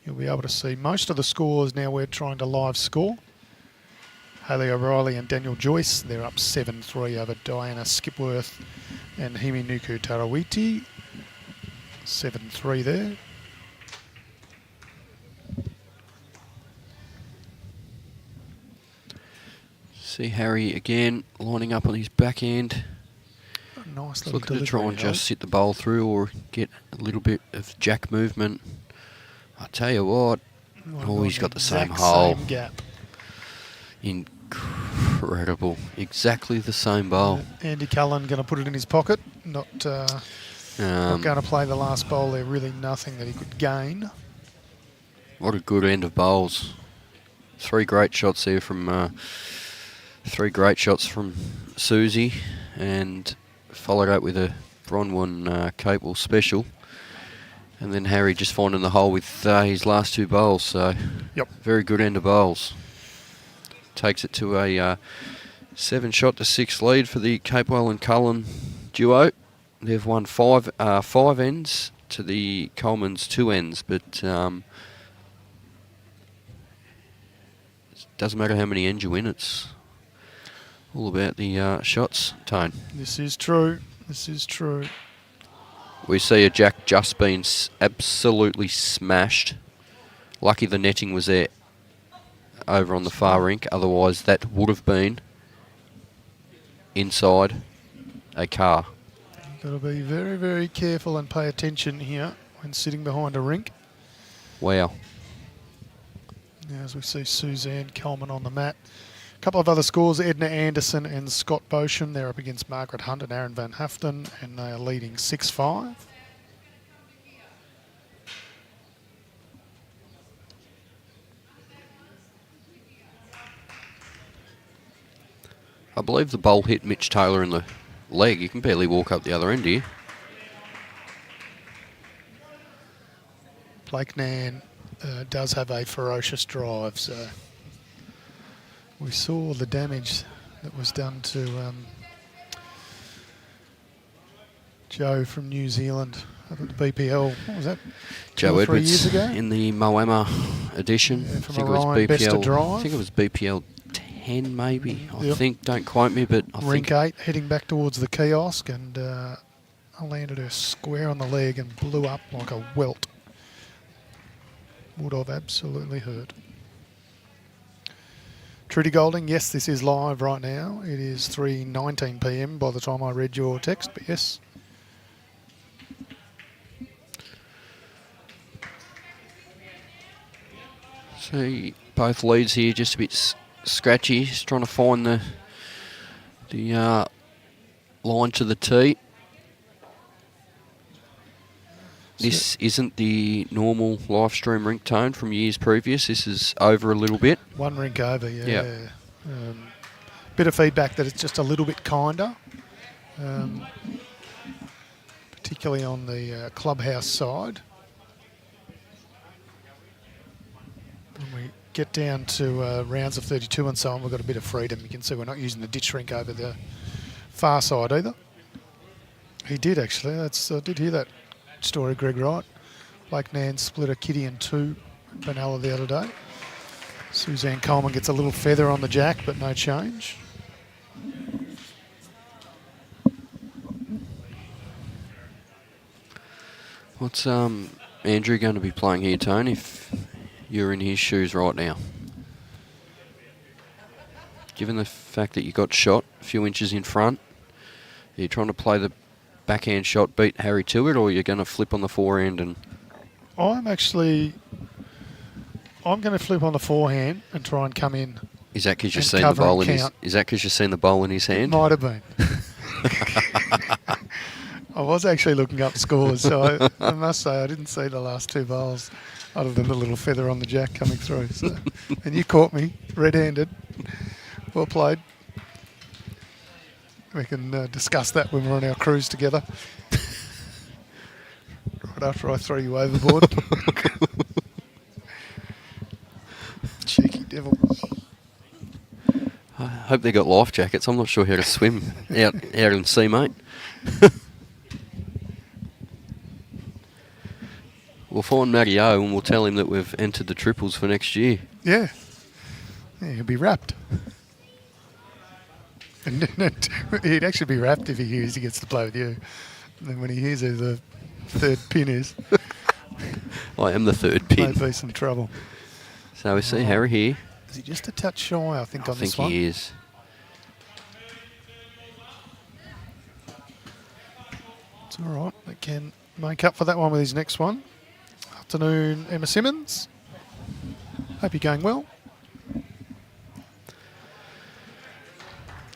You'll be able to see most of the scores now. We're trying to live score. Hayley O'Reilly and Daniel Joyce, they're up 7-3 over Diana Skipworth and Himi Nuku Tarawiti. 7-3 there. See Harry again lining up on his back end. Nice little Looking to try and delivery, just sit the bowl through or get a little bit of jack movement. I tell you what, he's got the same hole. Same gap. Incredible. Exactly the same bowl. Andy Cullen going to put it in his pocket. Not going to play the last bowl there. Really nothing that he could gain. What a good end of bowls. 3 great shots there from Susie, and followed up with a Bronwyn Capewell special. And then Harry just finding the hole with his last 2 bowls. So, very good end of bowls. Takes it to a 7 shot to 6 lead for the Capewell and Cullen duo. They've won 5 ends to the Coleman's 2 ends, but it doesn't matter how many ends you win. It's all about the shots, Tone. This is true. This is true. We see a jack just been absolutely smashed. Lucky the netting was there over on the far rink. Otherwise, that would have been inside a car. You've got to be very, very careful and pay attention here when sitting behind a rink. Wow. Now, as we see Suzanne Coleman on the mat. A couple of other scores, Edna Anderson and Scott Bosham. They're up against Margaret Hunt and Aaron Van Haften, and they are leading 6-5. I believe the bowl hit Mitch Taylor in the leg. You can barely walk up the other end here. Blake Nan does have a ferocious drive, so we saw the damage that was done to Joe from New Zealand up at the BPL. What was that? Joe 2 or 3 Edwards years ago? in the Moama edition. Yeah, I from think it was Orion, best to BPL. drive. I think it was BPL 10 maybe. I Yep. think. Don't quote me, but I Rink think 8 heading back towards the kiosk, and I landed her square on the leg and blew up like a welt. Would have absolutely hurt. Trudy Golding, yes, this is live right now. It is 3:19 p.m. by the time I read your text, but yes. see both leads here just a bit scratchy. Just trying to find the line to the tee. This isn't the normal live stream ringtone from years previous. This is over a little bit. One rink over, yeah. Yep. Bit of feedback that it's just a little bit kinder, particularly on the clubhouse side. When we get down to rounds of 32 and so on, we've got a bit of freedom. You can see we're not using the ditch rink over the far side either. He did actually. I did hear that story, Greg Wright. Blake Nan split a kitty in two at Benalla the other day. Suzanne Coleman gets a little feather on the jack, but no change. What's Andrew going to be playing here, Tone, if you're in his shoes right now? Given the fact that you got shot a few inches in front, are you trying to play the backhand shot, beat Harry to it, or are you going to flip on the forehand? And I'm going to flip on the forehand and try and come in. Is that because you've and seen the cover bowl and in his? count. Is that because you've seen the bowl in his hand? Might have been. I was actually looking up scores, so I must say I didn't see the last two bowls other than the little feather on the jack coming through. So. And you caught me red-handed. Well played. We can discuss that when we're on our cruise together. Right after I throw you overboard. Cheeky devil. I hope they got life jackets. I'm not sure how to swim out in sea, mate. We'll find Matty O and we'll tell him that we've entered the triples for next year. Yeah. He'll be wrapped. And he'd actually be wrapped if he hears he gets to play with you. And then when he hears who the third pin is, I am the third pin. might be some trouble. So we see Harry here. Is he just a touch shy, I think, on this one? I think he is. It's all right. They can make up for that one with his next one. Afternoon, Emma Simmons. Hope you're going well.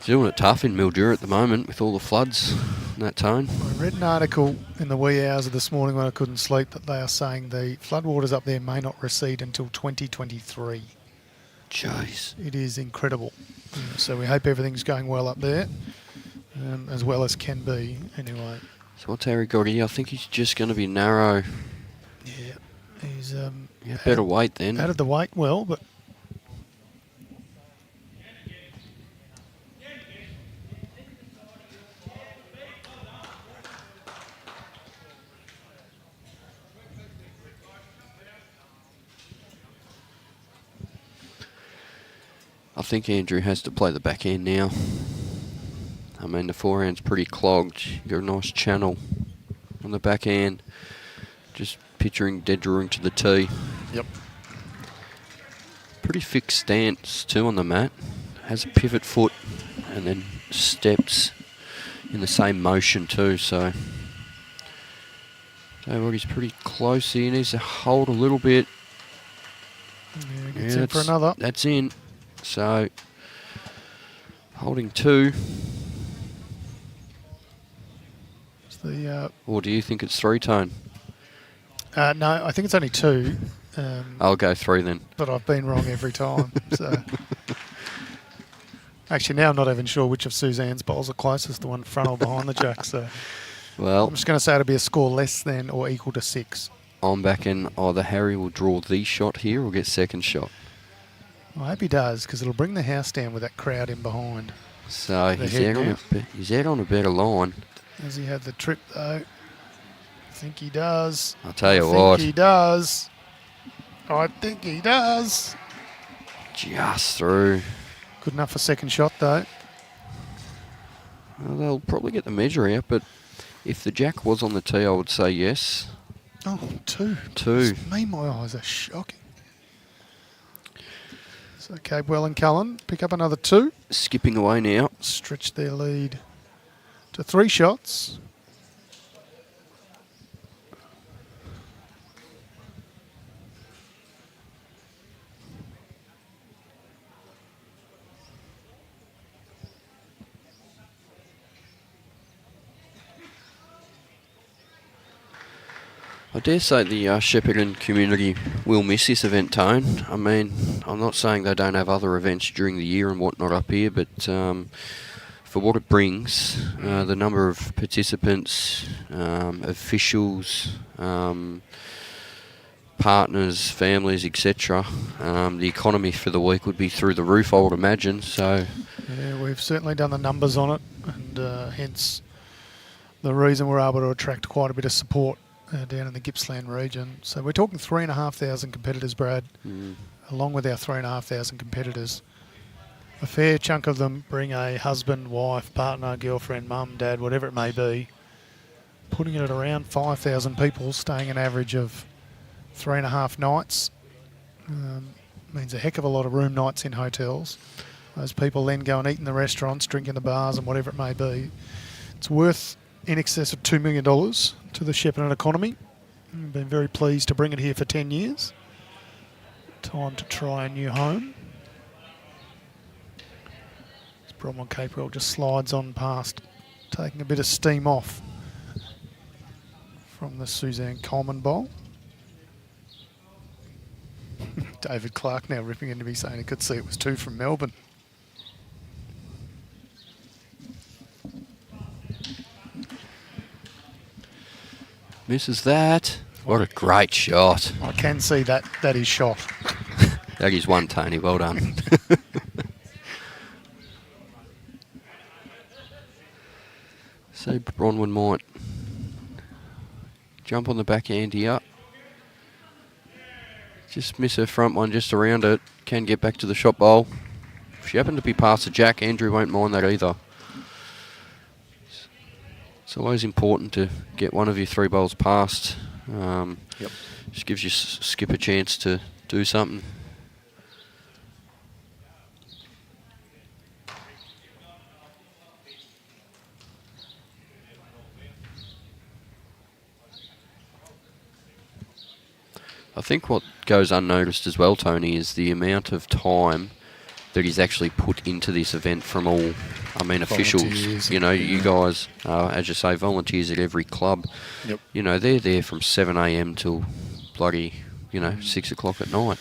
Doing it tough in Mildura at the moment with all the floods and that tone. I read an article in the wee hours of this morning when I couldn't sleep that they are saying the floodwaters up there may not recede until 2023. Jeez. It is incredible. So we hope everything's going well up there, as well as can be anyway. So what's Harry got here? I think he's just going to be narrow. Yeah, he's Better weight then. added the weight well, but I think Andrew has to play the backhand now. I mean, the forehand's pretty clogged. You got a nice channel on the backhand. Just picturing dead drawing to the tee. Yep. Pretty fixed stance too on the mat. Has a pivot foot and then steps in the same motion too. So, he's pretty close here. He needs to hold a little bit. yeah, gets in for another. That's in. So, holding two. It's the, Or do you think it's three tone? no, I think it's only two. I'll go three then. But I've been wrong every time. So actually, now I'm not even sure which of Suzanne's bowls are closest, the one front or behind the jack. So Well, I'm just going to say it'll be a score less than or equal to 6. I'm backing either Harry will draw the shot here or get second shot. I hope he does, because it'll bring the house down with that crowd in behind. So The he's head out on a better line. Has he had the trip, though? I think he does. I'll tell you I what. think he does. I think he does. Just through. Good enough for second shot, though. Well, they'll probably get the measure out, but if the jack was on the tee, I would say yes. Oh, two. Two. Me, my eyes are shocking. So Capewell and Cullen pick up another 2. Skipping away now. Stretch their lead to 3 shots. I dare say the Shepparton community will miss this event, Tone. I mean, I'm not saying they don't have other events during the year and whatnot up here, but for what it brings, the number of participants, officials, partners, families, etc., the economy for the week would be through the roof, I would imagine. So, yeah, we've certainly done the numbers on it, and hence the reason we're able to attract quite a bit of support down in the Gippsland region. So we're talking 3,500 competitors, Brad, along with our 3,500 competitors. A fair chunk of them bring a husband, wife, partner, girlfriend, mum, dad, whatever it may be, putting it at around 5,000 people, staying an average of 3.5 nights. Means a heck of a lot of room nights in hotels. Those people then go and eat in the restaurants, drink in the bars and whatever it may be. It's worth in excess of $2 million to the Shepparton economy. We've been very pleased to bring it here for 10 years. Time to try a new home. As Bronwyn Capewell just slides on past, taking a bit of steam off from the Suzanne Coleman bowl. David Clark now ripping into me saying he could see it was 2 from Melbourne. misses that. What a great shot. I can see that is shot. That is one, Tony. Well done. So Bronwyn might jump on the backhand here. Just miss her front one just around it. Can get back to the shot bowl. If she happened to be past the jack, Andrew won't mind that either. It's always important to get one of your 3 bowls past. Just gives your skip a chance to do something. I think what goes unnoticed as well, Tony, is the amount of time that is actually put into this event from all, officials. You know, you guys, as you say, volunteers at every club. Yep. You know, they're there from 7 a.m. till bloody, 6 o'clock at night.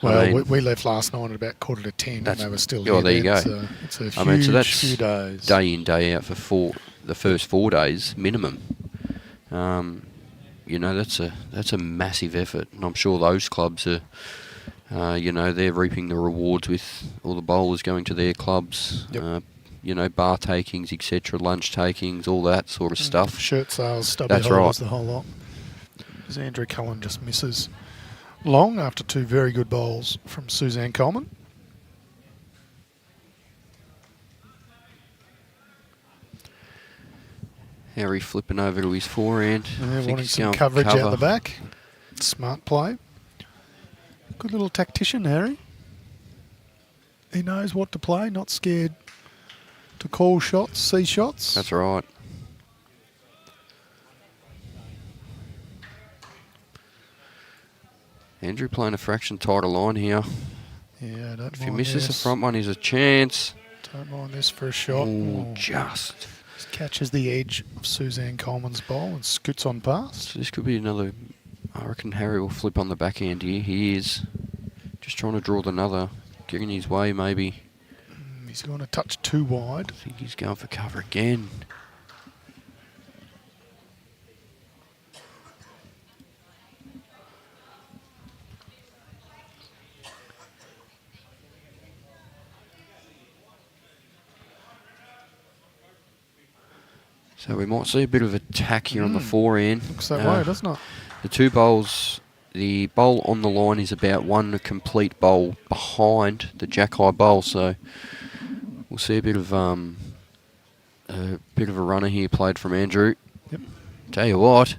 Well, we left last night at about 9:45 and they were still here. Oh, there you go. So it's a huge so that's few days. Day in, day out for the first 4 days minimum. That's a massive effort, and I'm sure those clubs are, they're reaping the rewards with all the bowlers going to their clubs. Yep. Bar takings, etc., lunch takings, all that sort of stuff. Shirt sales, stubby That's holders, right. the whole lot. As Andrew Cullen just misses long after 2 very good bowls from Suzanne Coleman. Harry flipping over to his forehand. Yeah, wanting some coverage out the back. Smart play. Good little tactician, Harry. He knows what to play, not scared to call shots, see shots. That's right. Andrew playing a fraction tighter line here. Yeah, don't If he mind misses the this. front one, he's a chance. Don't mind this for a shot. Ooh, Oh. just. Just catches the edge of Suzanne Coleman's bowl and scoots on past. So this could be another. I reckon Harry will flip on the backhand here. He is just trying to draw another, getting his way maybe. He's going to touch too wide. I think he's going for cover again. So we might see a bit of attack here on the forehand. Looks that way, doesn't it? The 2 bowls, the bowl on the line is about 1 complete bowl behind the jack high bowl, so we'll see a bit of a runner here played from Andrew. Yep. Tell you what.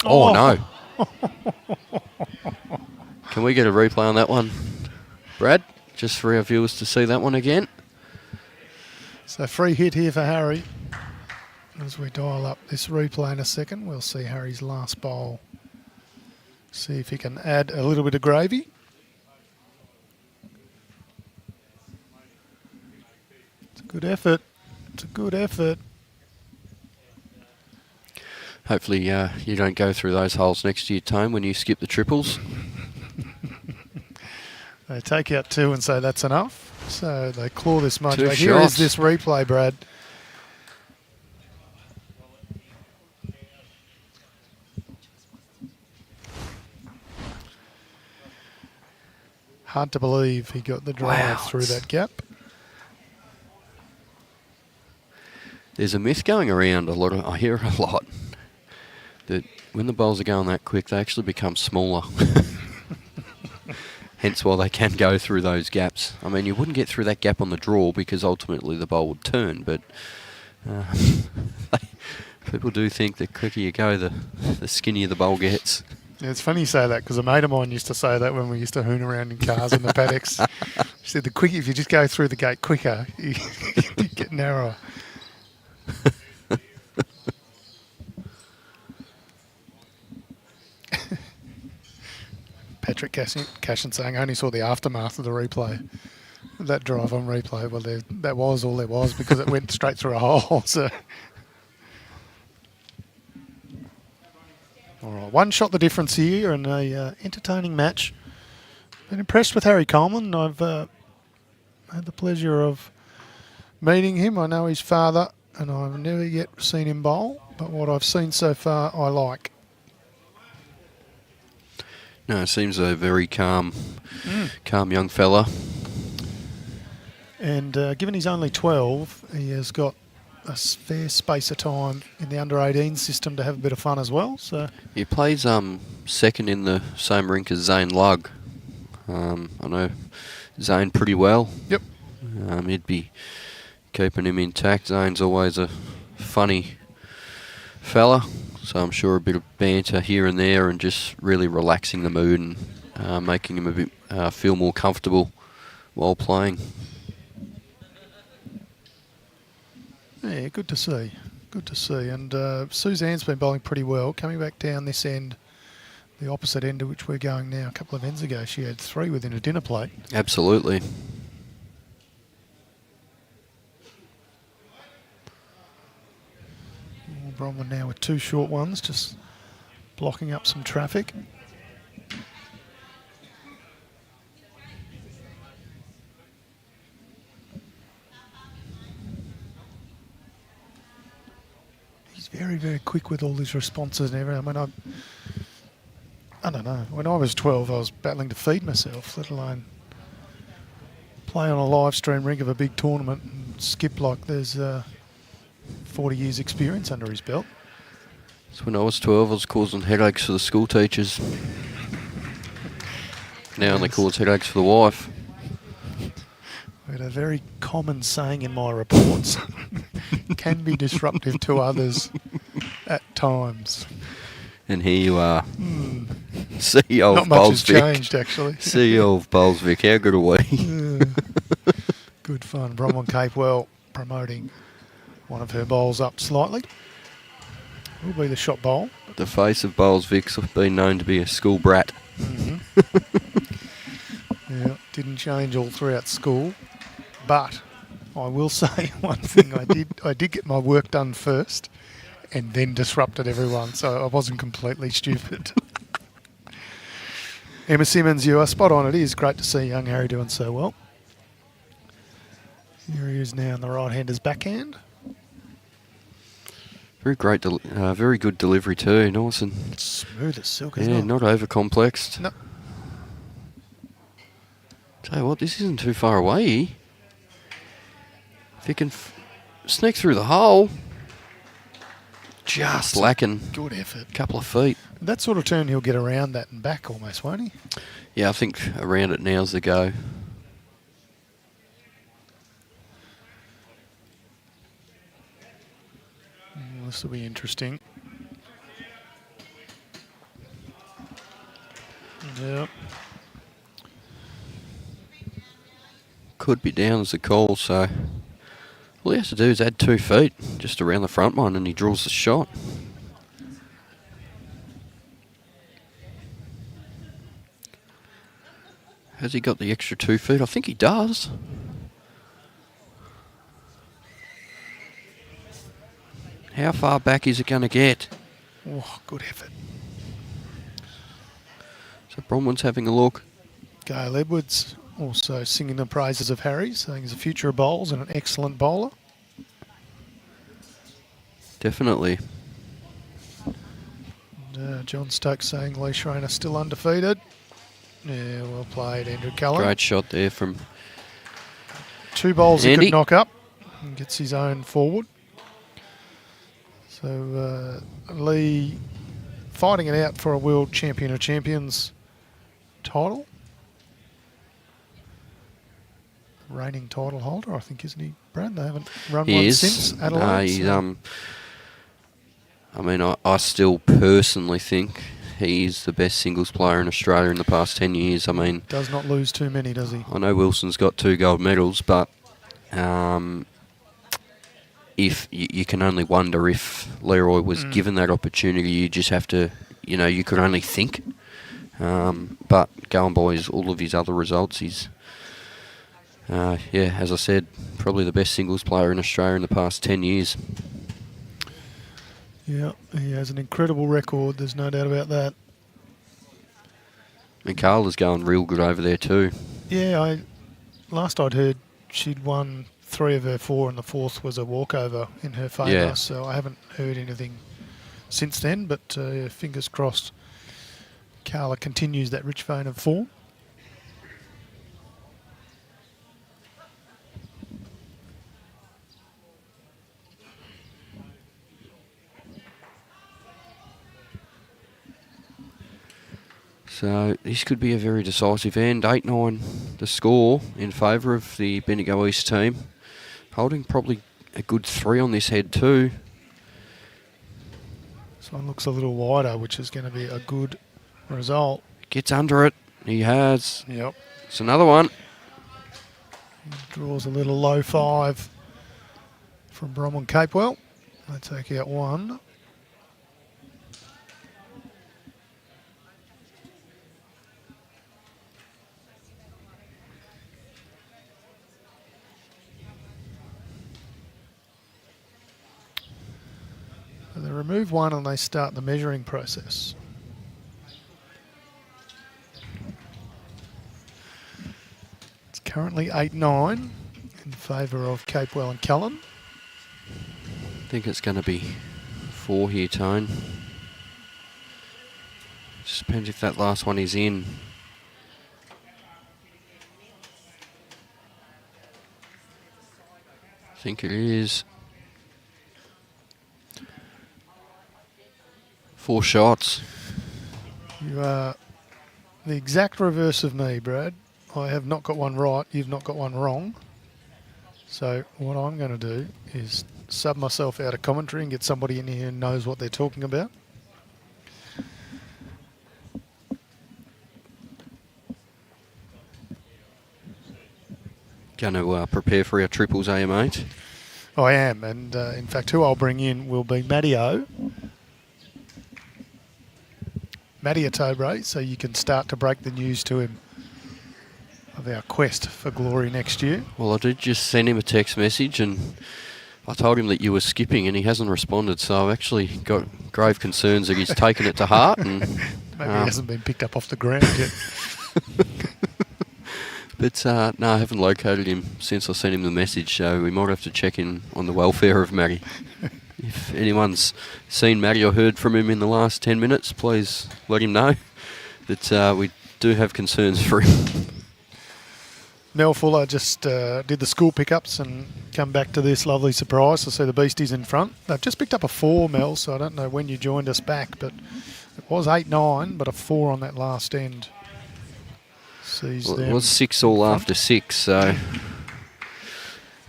Oh, no. Can we get a replay on that one, Brad? Just for our viewers to see that one again. So free hit here for Harry. As we dial up this replay in a second, we'll see Harry's last bowl. See if he can add a little bit of gravy. It's a good effort. It's a good effort. Hopefully you don't go through those holes next to your tone when you skip the triples. They take out 2 and say that's enough. So they claw this much. 2 Here is shots. this replay, Brad. Hard to believe he got the drive Wow, through that gap. There's a myth going around I hear it a lot, that when the bowls are going that quick, they actually become smaller. Hence why they can go through those gaps. I mean, you wouldn't get through that gap on the draw because ultimately the bowl would turn, but people do think the quicker you go, the skinnier the bowl gets. Yeah, it's funny you say that because a mate of mine used to say that when we used to hoon around in cars in the paddocks. She said if you just go through the gate quicker, you get narrower. Patrick Cashin saying, I only saw the aftermath of the replay. That drive on replay, well, that was all there was because it went straight through a hole. So, all right, one shot the difference here in a entertaining match. Been impressed with Harry Coleman. I've had the pleasure of meeting him. I know his father, and I've never yet seen him bowl, but what I've seen so far, I like. No, seems a very calm young fella. And given he's only 12, he has got a fair space of time in the under-18 system to have a bit of fun as well. So He plays second in the same rink as Zane Lugg. I know Zane pretty well. Yep. He'd be keeping him intact. Zane's always a funny fella, so I'm sure a bit of banter here and there and just really relaxing the mood and making him a bit feel more comfortable while playing. Yeah, good to see. Good to see. And Suzanne's been bowling pretty well. Coming back down this end, the opposite end to which we're going now. A couple of ends ago, she had 3 within a dinner plate. Absolutely. Bronwyn now with 2 short ones, just blocking up some traffic. He's very, very quick with all his responses and everything. I mean, I don't know. When I was 12, I was battling to feed myself, let alone play on a live stream rig of a big tournament and skip like there's 40 years experience under his belt. So when I was 12, I was causing headaches for the school teachers. Now they cause headaches for the wife. We had a very common saying in my reports. Can be disruptive to others at times. And here you are, CEO Not of much has Bowlesvik. changed, actually. CEO of Bowlesvik. How good are we? Good fun. Bronwyn Capewell promoting one of her bowls up slightly. Will be the shot bowl. The face of Bowlesvik's been known to be a school brat. Yeah, didn't change all throughout school, but I will say one thing: I did get my work done first, and then disrupted everyone, so I wasn't completely stupid. Emma Simmons, you are spot on. It is great to see young Harry doing so well. Here he is now in the right-hander's backhand. Very great, very good delivery too. Nice and Smooth as silk, isn't yeah, it? not over complexed. No. Tell you what, this isn't too far away. If you can sneak through the hole, just lacking Good effort. a couple of feet. That sort of turn, he'll get around that and back almost, won't he? Yeah, I think around it now's the go. This will be interesting. Yep. Could be down as a call, so all he has to do is add 2 feet just around the front one and he draws the shot. Has he got the extra 2 feet? I think he does. How far back is it going to get? Oh, good effort. So Bronwyn's having a look. Gail Edwards also singing the praises of Harry, saying he's a future of bowls and an excellent bowler. Definitely. And, John Stokes saying Lee Schreiner still undefeated. Yeah, well played, Andrew Cullen. Great shot there from 2 bowls Andy. he could knock up and gets his own forward. So Lee fighting it out for a World Champion of Champions title. Reigning title holder, I think, isn't he, Brad? They haven't run He one is. since Adelaide. He's, so- I mean, I still personally think he's the best singles player in Australia in the past 10 years. I mean, Does not lose too many, does he? I know Wilson's got 2 gold medals, but if you can only wonder if Leroy was given that opportunity, you just have to, you could only think. But going by all of his other results, he's, as I said, probably the best singles player in Australia in the past 10 years. Yeah, he has an incredible record, there's no doubt about that. And Carla's going real good over there too. Yeah, last I'd heard she'd won 3 of her 4 and the 4th was a walkover in her favour. Yeah. So I haven't heard anything since then, but fingers crossed Carla continues that rich vein of form. So this could be a very decisive end. 8-9 the score in favour of the Bendigo East team. Holding probably a good 3 on this head too. This one looks a little wider, which is going to be a good result. Gets under it. He has. Yep. It's another one. Draws a little low 5 from Bronwyn Capewell. They take out 1. They remove 1 and they start the measuring process. It's currently 8-9 in favour of Capewell and Cullen. I think it's going to be 4 here, Tone. Just depends if that last one is in. I think it is. 4 shots. You are the exact reverse of me, Brad. I have not got one right, you've not got one wrong. So what I'm going to do is sub myself out of commentary and get somebody in here who knows what they're talking about. Going to prepare for our triples, are you, mate? I am, and in fact who I'll bring in will be Matty-O Tobre, so you can start to break the news to him of our quest for glory next year. Well, I did just send him a text message and I told him that you were skipping and he hasn't responded, so I've actually got grave concerns that he's taken it to heart. And Maybe he hasn't been picked up off the ground yet. But no, I haven't located him since I sent him the message, so we might have to check in on the welfare of Matty. If anyone's seen Matty or heard from him in the last 10 minutes, please let him know that we do have concerns for him. Mel Fuller just did the school pickups and come back to this lovely surprise to see the Beasties in front. They've just picked up a 4, Mel, so I don't know when you joined us back, but it was 8-9, but a 4 on that last end. Sees Well, them it was 6 all after 6, so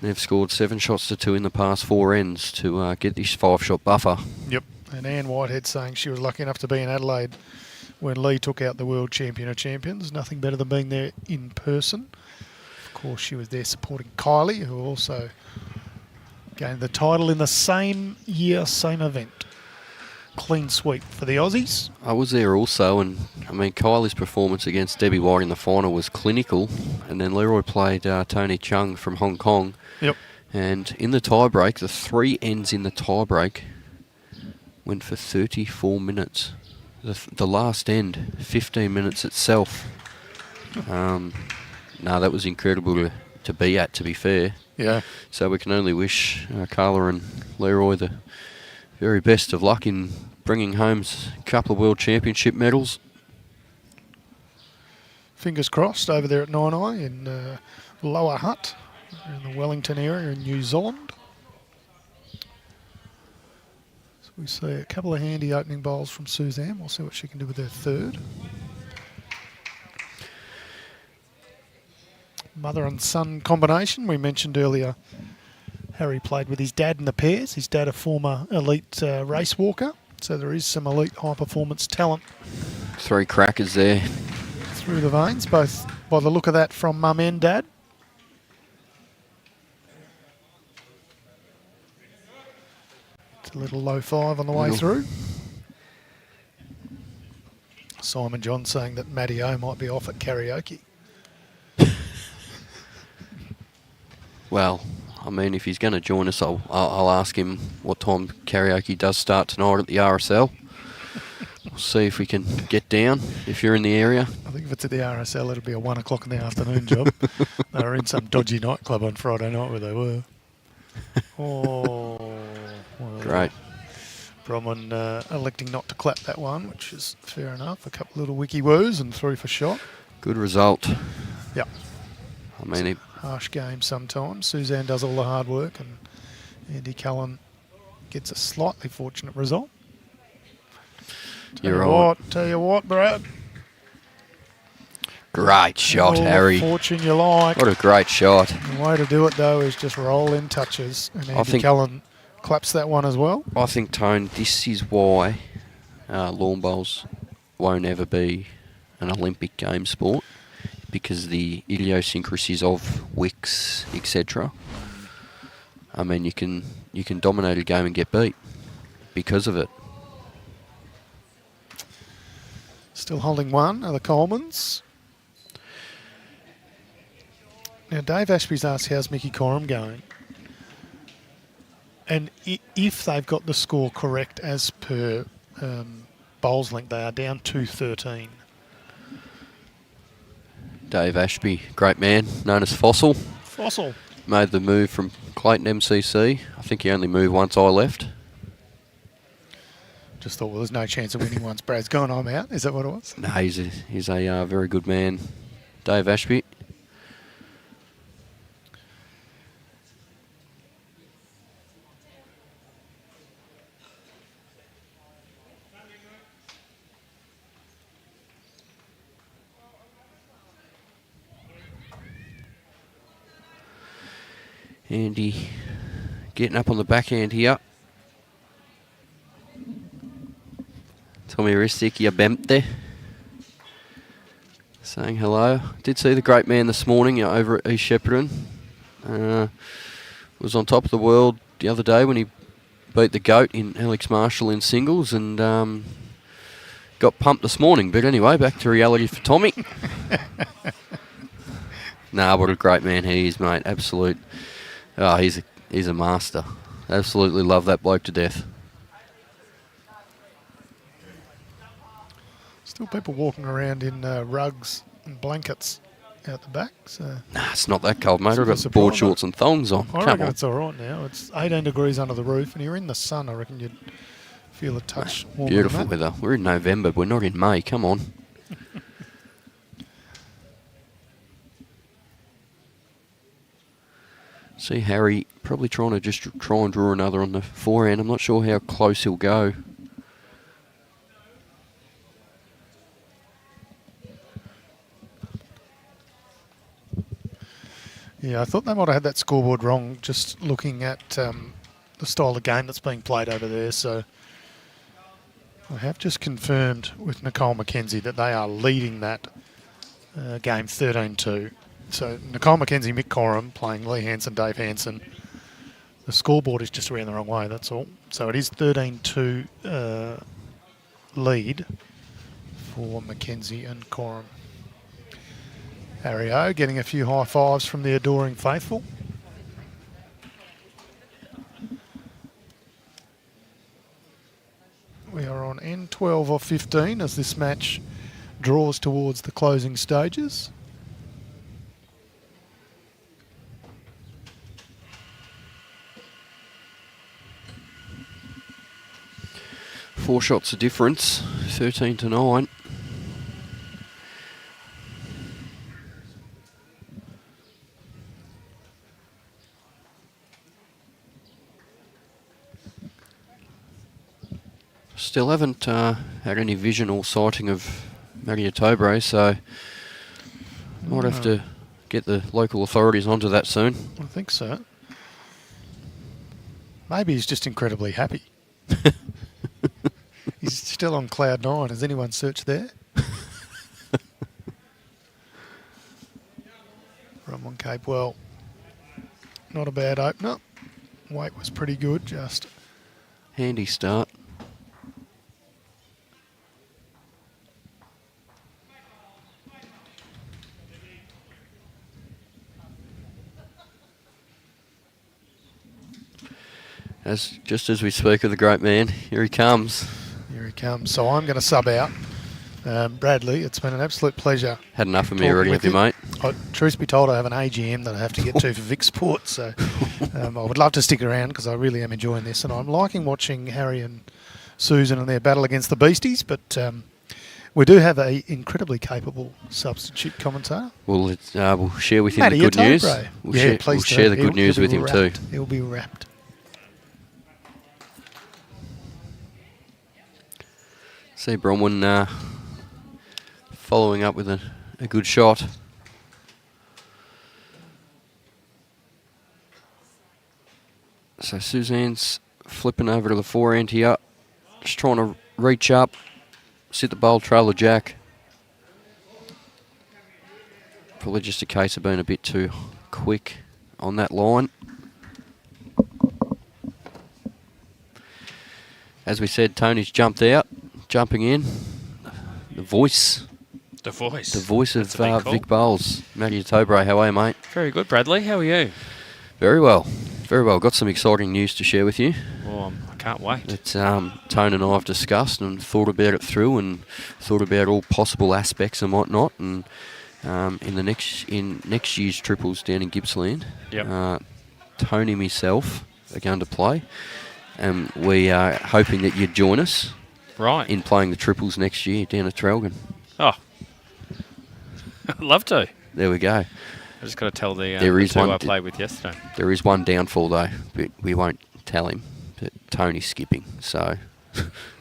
they've scored 7 shots to 2 in the past 4 ends to get this 5-shot buffer. Yep. And Anne Whitehead saying she was lucky enough to be in Adelaide when Lee took out the World Champion of Champions. Nothing better than being there in person. Of course, she was there supporting Kylie, who also gained the title in the same year, same event. Clean sweep for the Aussies. I was there also, and I mean, Kylie's performance against Debbie White in the final was clinical, and then Leroy played Tony Chung from Hong Kong. Yep. And in the tiebreak, the 3 ends in the tiebreak, went for 34 minutes. The last end, 15 minutes itself. No, that was incredible to be at, to be fair. Yeah. So we can only wish Carla and Leroy the very best of luck in bringing home a couple of World Championship medals. Fingers crossed over there at Nainai in Lower Hutt in the Wellington area in New Zealand. So we see a couple of handy opening bowls from Suzanne. We'll see what she can do with her third. Mother and son combination. We mentioned earlier Harry played with his dad in the pairs. His dad a former elite race walker. So there is some elite high performance talent. 3 crackers there. Through the veins, both by the look of that from mum and dad. It's a little low 5 on the way through. Simon John saying that Matty O might be off at karaoke. Well, I mean, if he's going to join us, I'll ask him what time karaoke does start tonight at the RSL. We'll see if we can get down, if you're in the area. I think if it's at the RSL, it'll be a 1 o'clock in the afternoon job. They were in some dodgy nightclub on Friday night where they were. Oh. Well, great. Bronwyn electing not to clap that one, which is fair enough. A couple little wiki woos and 3 for shot. Good result. Yep. I mean, harsh game sometimes. Suzanne does all the hard work and Andy Cullen gets a slightly fortunate result. Tell you what, Brad. Great shot, all Harry. The fortune you like. What a great shot. The way to do it, though, is just roll in touches. And Andy Cullen claps that one as well. I think, Tone, this is why lawn bowls won't ever be an Olympic game sport, because the idiosyncrasies of wicks, etc. I mean, you can dominate a game and get beat because of it. Still holding one are the Colemans. Now, Dave Ashby's asked how's Mickey Coram going. And if they've got the score correct as per Bowls Link, they are down 2-13. Dave Ashby, great man, known as Fossil. Fossil. Made the move from Clayton MCC. I think he only moved once I left. Just thought, well, there's no chance of winning once Brad's gone, I'm out. Is that what it was? No, he's a very good man, Dave Ashby. Andy getting up on the backhand here. Tommy Ristic, Bempte, saying hello. Did see the great man this morning over at East Shepparton. Was on top of the world the other day when he beat the GOAT in Alex Marshall in singles, and got pumped this morning. But anyway, back to reality for Tommy. Nah, what a great man he is, mate. Absolute. Oh, he's a master. Absolutely love that bloke to death. Still people walking around in rugs and blankets out the back. So nah, it's not that cold, mate. I've got board shorts and thongs on. I reckon it's all right now. It's 18 degrees under the roof, and you're in the sun. I reckon you'd feel a touch warmer. Beautiful weather. We're in November. We're not in May. Come on. See Harry probably trying to just try and draw another on the forehand. I'm not sure how close he'll go. Yeah, I thought they might have had that scoreboard wrong just looking at the style of game that's being played over there. So I have just confirmed with Nicole McKenzie that they are leading that game 13-2. So Nicole McKenzie, Mick Coram playing Lee Hansen, Dave Hansen. The scoreboard is just around the wrong way, that's all. So it is 13-2 lead for McKenzie and Coram. Harry O getting a few high fives from the adoring faithful. on N12 or 15 as this match draws towards the closing stages. Four shots of difference, 13-9. Still haven't had any vision or sighting of Maria Tobre, so might have to get the local authorities onto that soon. I think so. Maybe he's just incredibly happy. He's still on cloud 9. Has anyone searched there? From Capewell. Not a bad opener. Weight was pretty good, just Handy start. Just as we speak of the great man, here he comes. Here he comes. So I'm going to sub out. Bradley, it's been an absolute pleasure. Had enough of me already, have you, mate? Truth be told, I have an AGM that I have to get to for Vic Sports, so I would love to stick around because I really am enjoying this, and I'm liking watching Harry and Susan and their battle against the Beasties, but we do have an incredibly capable substitute commentator. We'll share with him Matty the good news. We'll share the good news with him too. He'll be wrapped. See Bronwyn following up with a good shot. So Suzanne's flipping over to the forehand here. Just trying to reach up, sit the bowl, trail the jack. Probably just a case of being a bit too quick on that line. As we said, Tony's jumped out. Jumping in, the voice of Vic Bowles, Matty Tobre. How are you, mate? Very good, Bradley. How are you? Very well, very well. Got some exciting news to share with you. Oh, I can't wait. That Tone and I have discussed and thought about it through, and thought about all possible aspects and whatnot. And in next year's triples down in Gippsland, Tony and myself are going to play, and we are hoping that you'd join us. Right. In playing the triples next year down at Traralgon. Oh, I'd love to. There we go. I just got to tell the is two one I played with yesterday. There is one downfall though, but we won't tell him that Tony's skipping. So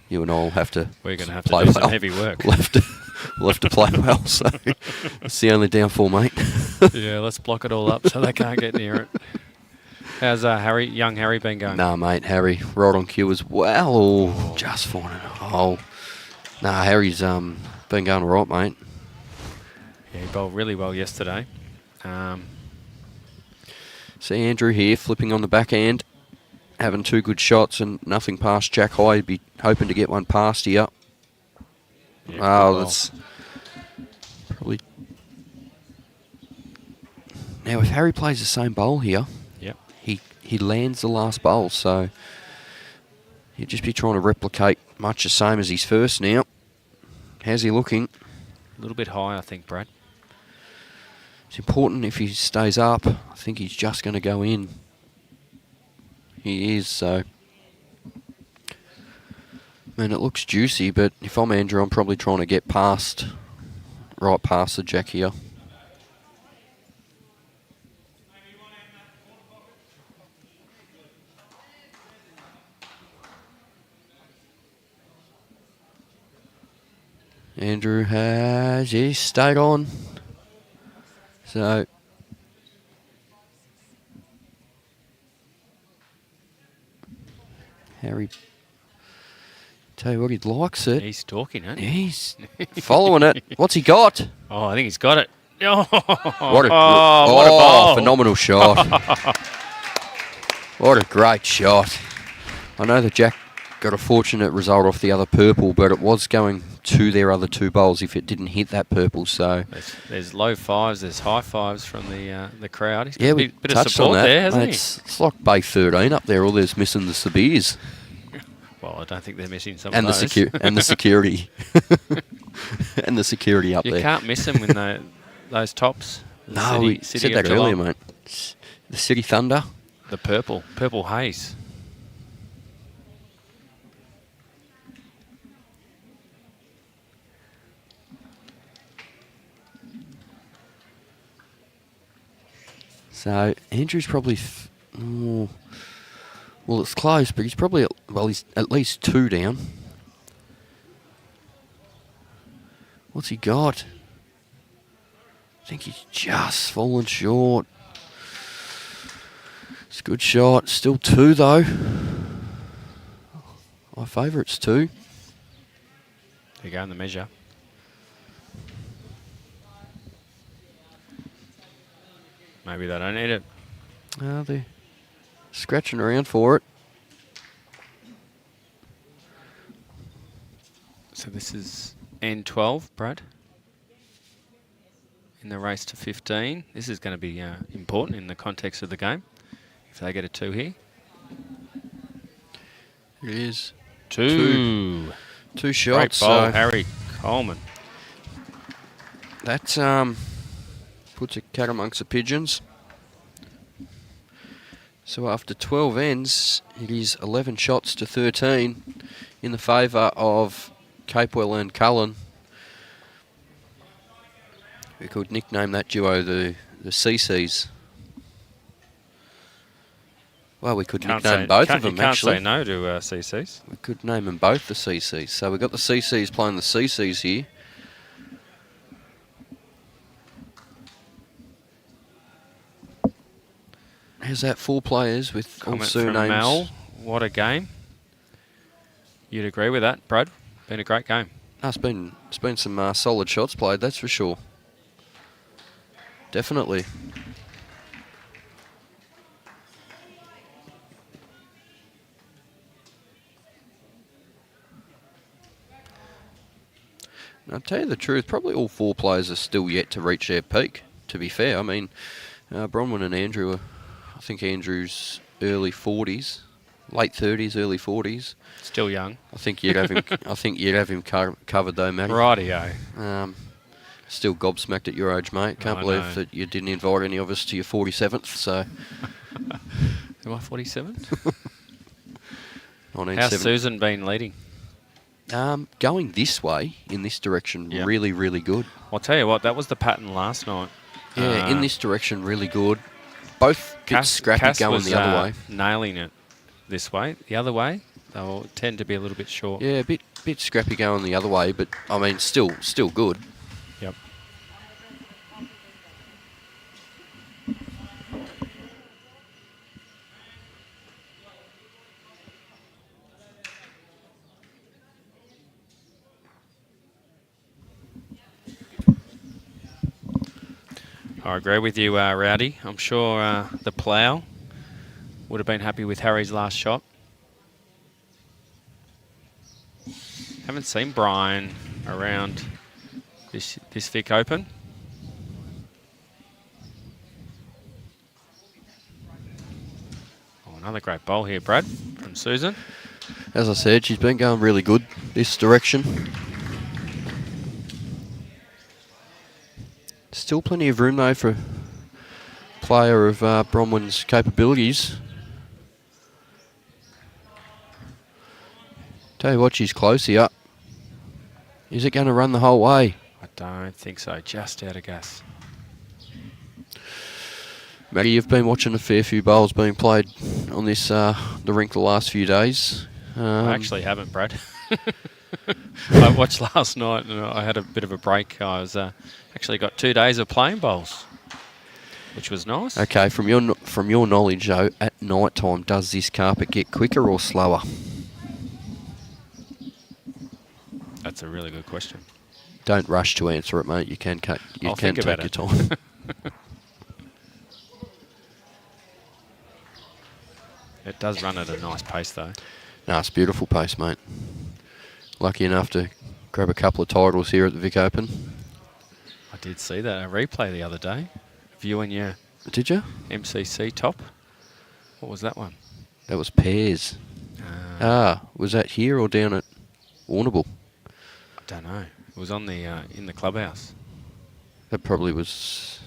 you and I will have to. We're going to have to play do well. some heavy work. We'll have to play well. So that's the only downfall, mate. Yeah, let's block it all up so they can't get near it. How's young Harry been going? Nah, mate, Harry right on cue as well. Oh, just finding a hole. Nah, Harry's been going all right, mate. Yeah, he bowled really well yesterday. See Andrew here flipping on the backhand, having two good shots and nothing past Jack High. He'd be hoping to get one past here. Yeah, that's probably. Now, if Harry plays the same bowl here, he lands the last bowl, so he'll just be trying to replicate much the same as his first now. How's he looking? A little bit high, I think, Brad. It's important if he stays up. I think he's just going to go in. He is, so. Man, it looks juicy, but if I'm Andrew, I'm probably trying to get right past the jack here. Andrew has stayed on. So Harry, tell you what, he likes it. He's talking, isn't he? He's following it. What's he got? Oh, I think he's got it. Oh, what a bowl. Phenomenal shot. What a great shot. I know that Jack got a fortunate result off the other purple, but it was going to their other two bowls if it didn't hit that purple. So there's low fives, there's high fives from the crowd. He's got yeah, a we bit of touched support on that. there, hasn't It's like Bay 13 up there. All there's missing the Sabirs. Well, I don't think they're missing some And of the those. and the security. And the security up You there. can't miss them with those tops. The No, we City said of that earlier, Geelong. mate. The City Thunder. The purple haze. So Andrew's probably, well, it's close, but he's probably he's at least 2 down. What's he got? I think he's just fallen short. It's a good shot. Still 2 though. My favourite's 2. There you go in the measure. Maybe they don't need it. They're scratching around for it. So this is N12, Brad. In the race to 15. This is going to be important in the context of the game. If they get a 2 here. It is. 2. 2 Great shots. bowl, So Harry Coleman. that puts a cat amongst the pigeons. So after 12 ends, it is 11 shots to 13 in the favour of Capewell and Cullen. We could nickname that duo the CCs. Well, we could nickname both of them, you can't actually. say no to CCs. We could name them both the CCs. So we've got the CCs playing the CCs here. How's that? 4 players with all Comment from surnames. Mel. What a game. You'd agree with that, Brad? Been a great game. No, it's been some solid shots played, that's for sure. Definitely. I'll tell you the truth, probably all 4 players are still yet to reach their peak, to be fair. I mean, Bronwyn and Andrew I think Andrew's early 40s, late 30s, early 40s. Still young. I think you'd have him. I think you'd have him covered though, Matty. Rightio. Still gobsmacked at your age, mate. Can't I believe know. that you didn't invite any of us to your 47th. So. Am I 47? 1970. How's Susan been leading? Going this way, in this direction, Yep. really, really good. I'll tell you what, that was the pattern last night. Yeah, in this direction, really good. Both bit scrappy Cass going was, the other way. nailing it this way. The other way, they'll tend to be a little bit short. Yeah, a bit scrappy going the other way, but I mean, still good. Yep. I agree with you, Rowdy. I'm sure the plough would have been happy with Harry's last shot. Haven't seen Brian around this Vic Open. Oh, another great bowl here, Brad, from Susan. As I said, she's been going really good this direction. Still plenty of room though for a player of Bronwyn's capabilities. Tell you what, she's close here. Is it going to run the whole way? I don't think so. Just out of gas. Matty, you've been watching a fair few bowls being played on this the rink the last few days. I actually haven't, Brad. I watched last night and I had a bit of a break. I was actually got 2 days of playing bowls, which was nice. Okay, from your knowledge though, at night time, does this carpet get quicker or slower? That's a really good question. Don't rush to answer it, mate. You can I'll take think about your it. time. It does run at a nice pace, though. No, it's beautiful pace, mate. Lucky enough to grab a couple of titles here at the Vic Open. I did see that a replay the other day. Viewing your Did you? MCC top. What was that one? That was Pears. Was that here or down at Warrnambool? I don't know. It was on the in the clubhouse. That probably was...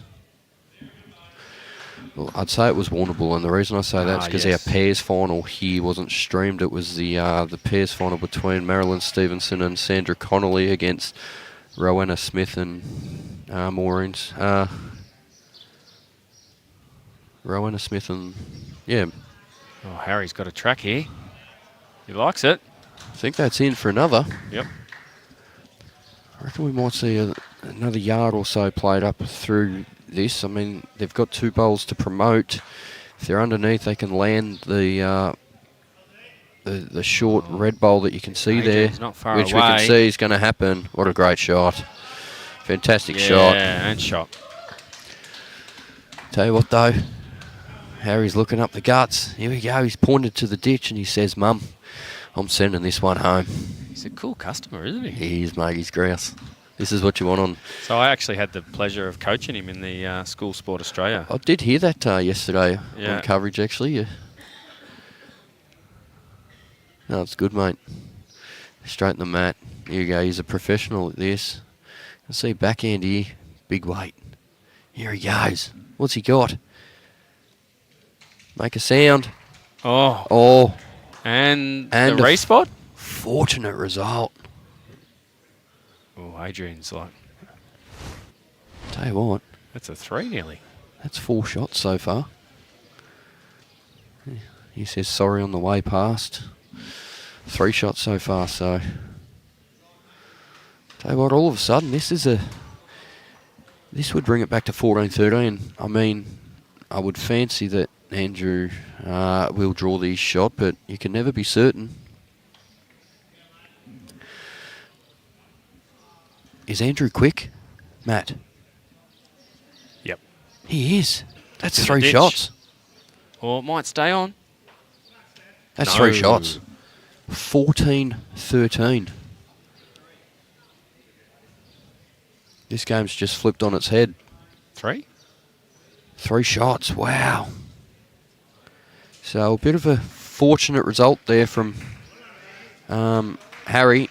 Well, I'd say it was Warrnambool, and the reason I say that's because yes. our pairs final here wasn't streamed. It was the pairs final between Marilyn Stevenson and Sandra Connolly against Rowena Smith and Maureen's. Rowena Smith and... Yeah. Oh, Harry's got a track here. He likes it. I think that's in for another. Yep. I reckon we might see another yard or so played up through this. I mean, they've got 2 bowls to promote. If they're underneath, they can land the short red bowl that you can see there, not far which away. we can see is going to happen. What a great shot. Fantastic shot. Yeah, and shot. Tell you what, though, Harry's looking up the guts. Here we go. He's pointed to the ditch and he says, "Mum, I'm sending this one home." He's a cool customer, isn't he? He is, mate. He's grouse. This is what you want on. So I actually had the pleasure of coaching him in the School Sport Australia. I did hear that yesterday Yeah. on coverage, actually. Yeah. No, it's good, mate. Straighten the mat. Here you go. He's a professional at this. I see backhand here. Big weight. Here he goes. What's he got? Make a sound. Oh, Oh, and And the a respot? fortunate result. Oh, Adrian's like, Tell you what, that's a 3 nearly. that's 4 shots so far. He says sorry on the way past. 3 shots so far, so... Tell you what, all of a sudden, this would bring it back to 14-13. I mean, I would fancy that Andrew will draw these shot, but you can never be certain. Is Andrew quick, Matt? Yep. He is. That's In the 3 ditch. shots. Or it might stay on. That's No. 3 shots. 14-13. This game's just flipped on its head. 3? 3 shots. Wow. So a bit of a fortunate result there from Harry.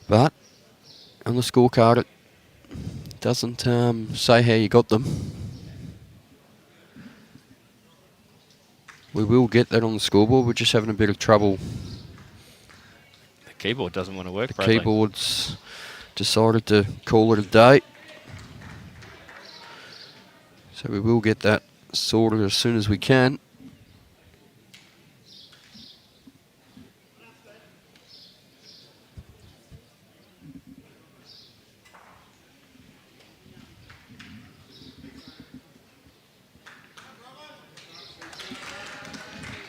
But on the scorecard, it doesn't say how you got them. We will get that on the scoreboard. We're just having a bit of trouble. The keyboard doesn't want to work, The Bradley. keyboard's decided to call it a day. So we will get that sorted as soon as we can.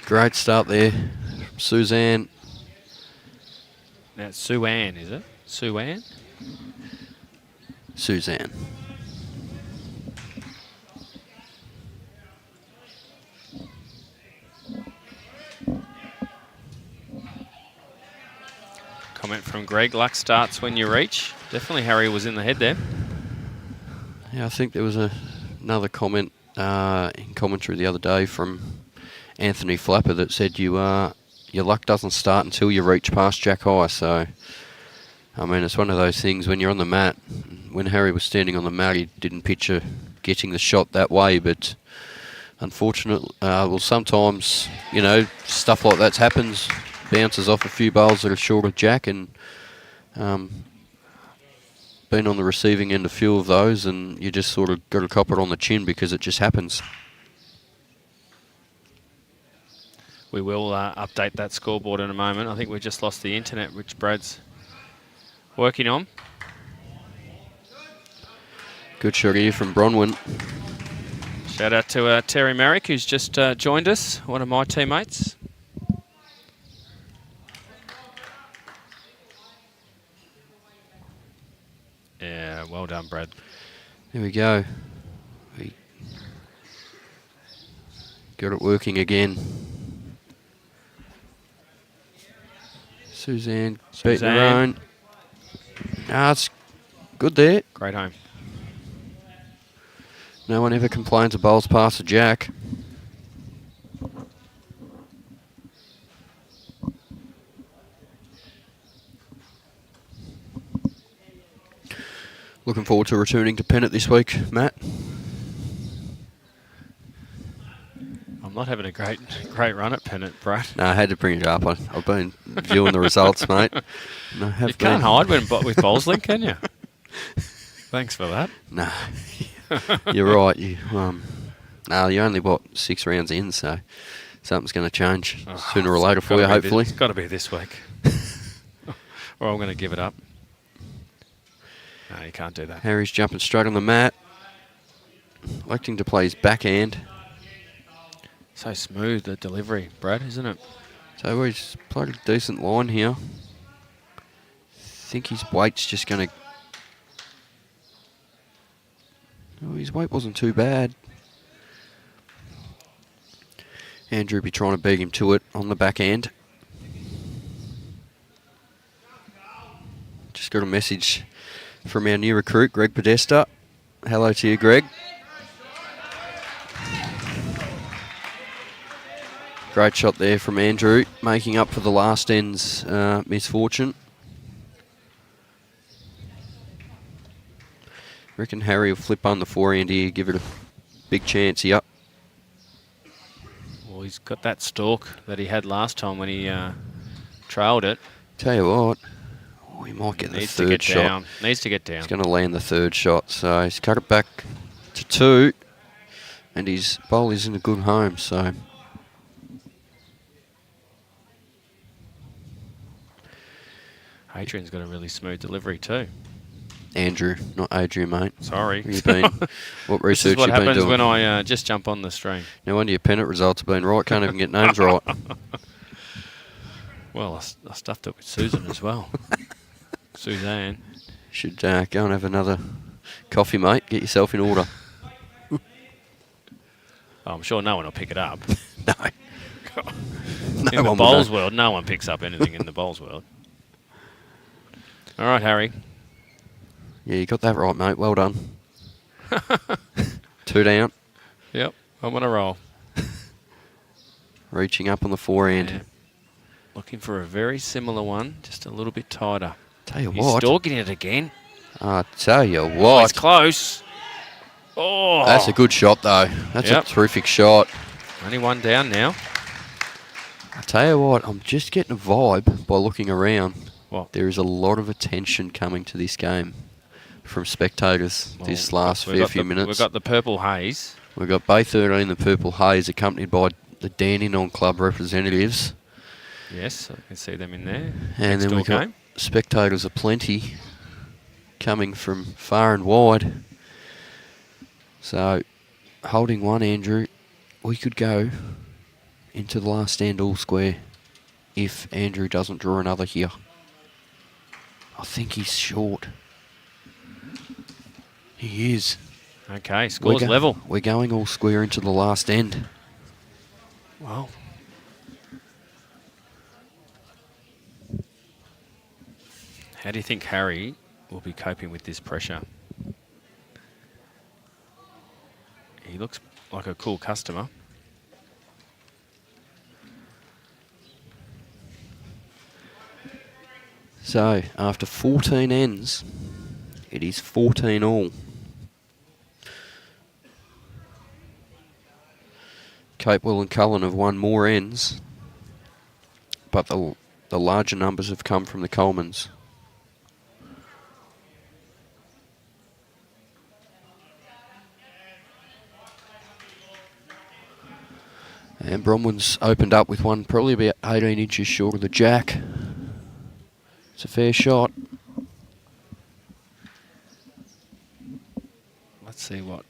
Great start there from Suzanne. Now it's Sue-Ann, is it? Sue-Ann? Suzanne. Comment from Greg, luck starts when you reach. Definitely Harry was in the head there. Yeah, I think there was another comment in commentary the other day from Anthony Flapper that said your luck doesn't start until you reach past Jack High. So, I mean, it's one of those things when you're on the mat. When Harry was standing on the mat, he didn't picture getting the shot that way, but unfortunately, well, sometimes, you know, stuff like that happens. Bounces off a few bowls that are short of Jack, and been on the receiving end a few of those, and you just sort of got to cop it on the chin because it just happens. We will update that scoreboard in a moment. I think we just lost the internet, which Brad's working on. Good shot here from Bronwyn. Shout out to Terry Merrick, who's just joined us, one of my teammates. Yeah, well done, Brad. There we go. We Got it working again. Suzanne beating her own. It's good there. Great home. No one ever complains a bowl's past a jack. Looking forward to returning to Pennant this week, Matt. I'm not having a great run at Pennant, Brad. No, I had to bring it up. I've been viewing the results, mate. And I have You can't hide with Bowlslink, can you? Thanks for that. No, you're right. No, you're only, 6 rounds in, so something's going to change sooner or later for you, hopefully. It's got to be this week. Or I'm going to give it up. No, you can't do that. Harry's jumping straight on the mat. Electing to play his backhand. So smooth, the delivery, Brad, isn't it? So he's played a decent line here. I think his weight's just going to... Oh, his weight wasn't too bad. Andrew be trying to beat him to it on the backhand. Just got a message from our new recruit, Greg Podesta. Hello to you, Greg. Great shot there from Andrew, making up for the last end's misfortune. Reckon Harry will flip on the forehand here, give it a big chance here. Well, he's got that stalk that he had last time when he trailed it. Tell you what, he might get the third shot. Needs to get down. He's going to land the third shot, so he's cut it back to 2, and his bowl is in a good home, so... Adrian's got a really smooth delivery too. Andrew, not Adrian, mate. Sorry. What research This is what you been happens doing? when I just jump on the stream. No wonder your Pennant results have been right. Can't even get names right. Well, I stuffed it with Susan as well. Suzanne. Should go and have another coffee, mate. Get yourself in order. Oh, I'm sure no one will pick it up. No. In the bowls world, no one picks up anything in the bowls world. All right, Harry. Yeah, you got that right, mate. Well done. 2 down. Yep, I'm on a roll. Reaching up on the forehand. Yeah. Looking for a very similar one, just a little bit tighter. Tell you He's what. stalking it again. I tell you Oh, what. it's close. Oh, That's a good shot, though. That's a terrific shot. Only one down now. I tell you what, I'm just getting a vibe by looking around. What? There is a lot of attention coming to this game from spectators this last few minutes. We've got the purple haze. We've got Bay 13, the Purple Haze, accompanied by the Dandenong Club representatives. Yes, I can see them in there. And then we've got spectators aplenty coming from far and wide. So, holding one, Andrew, we could go into the last stand all square if Andrew doesn't draw another here. I think he's short. He is. Okay, scores level. We're going all square into the last end. Wow. How do you think Harry will be coping with this pressure? He looks like a cool customer. So, after 14 ends, it is 14 all. Capewell and Cullen have won more ends, but the larger numbers have come from the Colemans. And Bronwyn's opened up with one probably about 18 inches short of the jack. It's a fair shot. Let's see what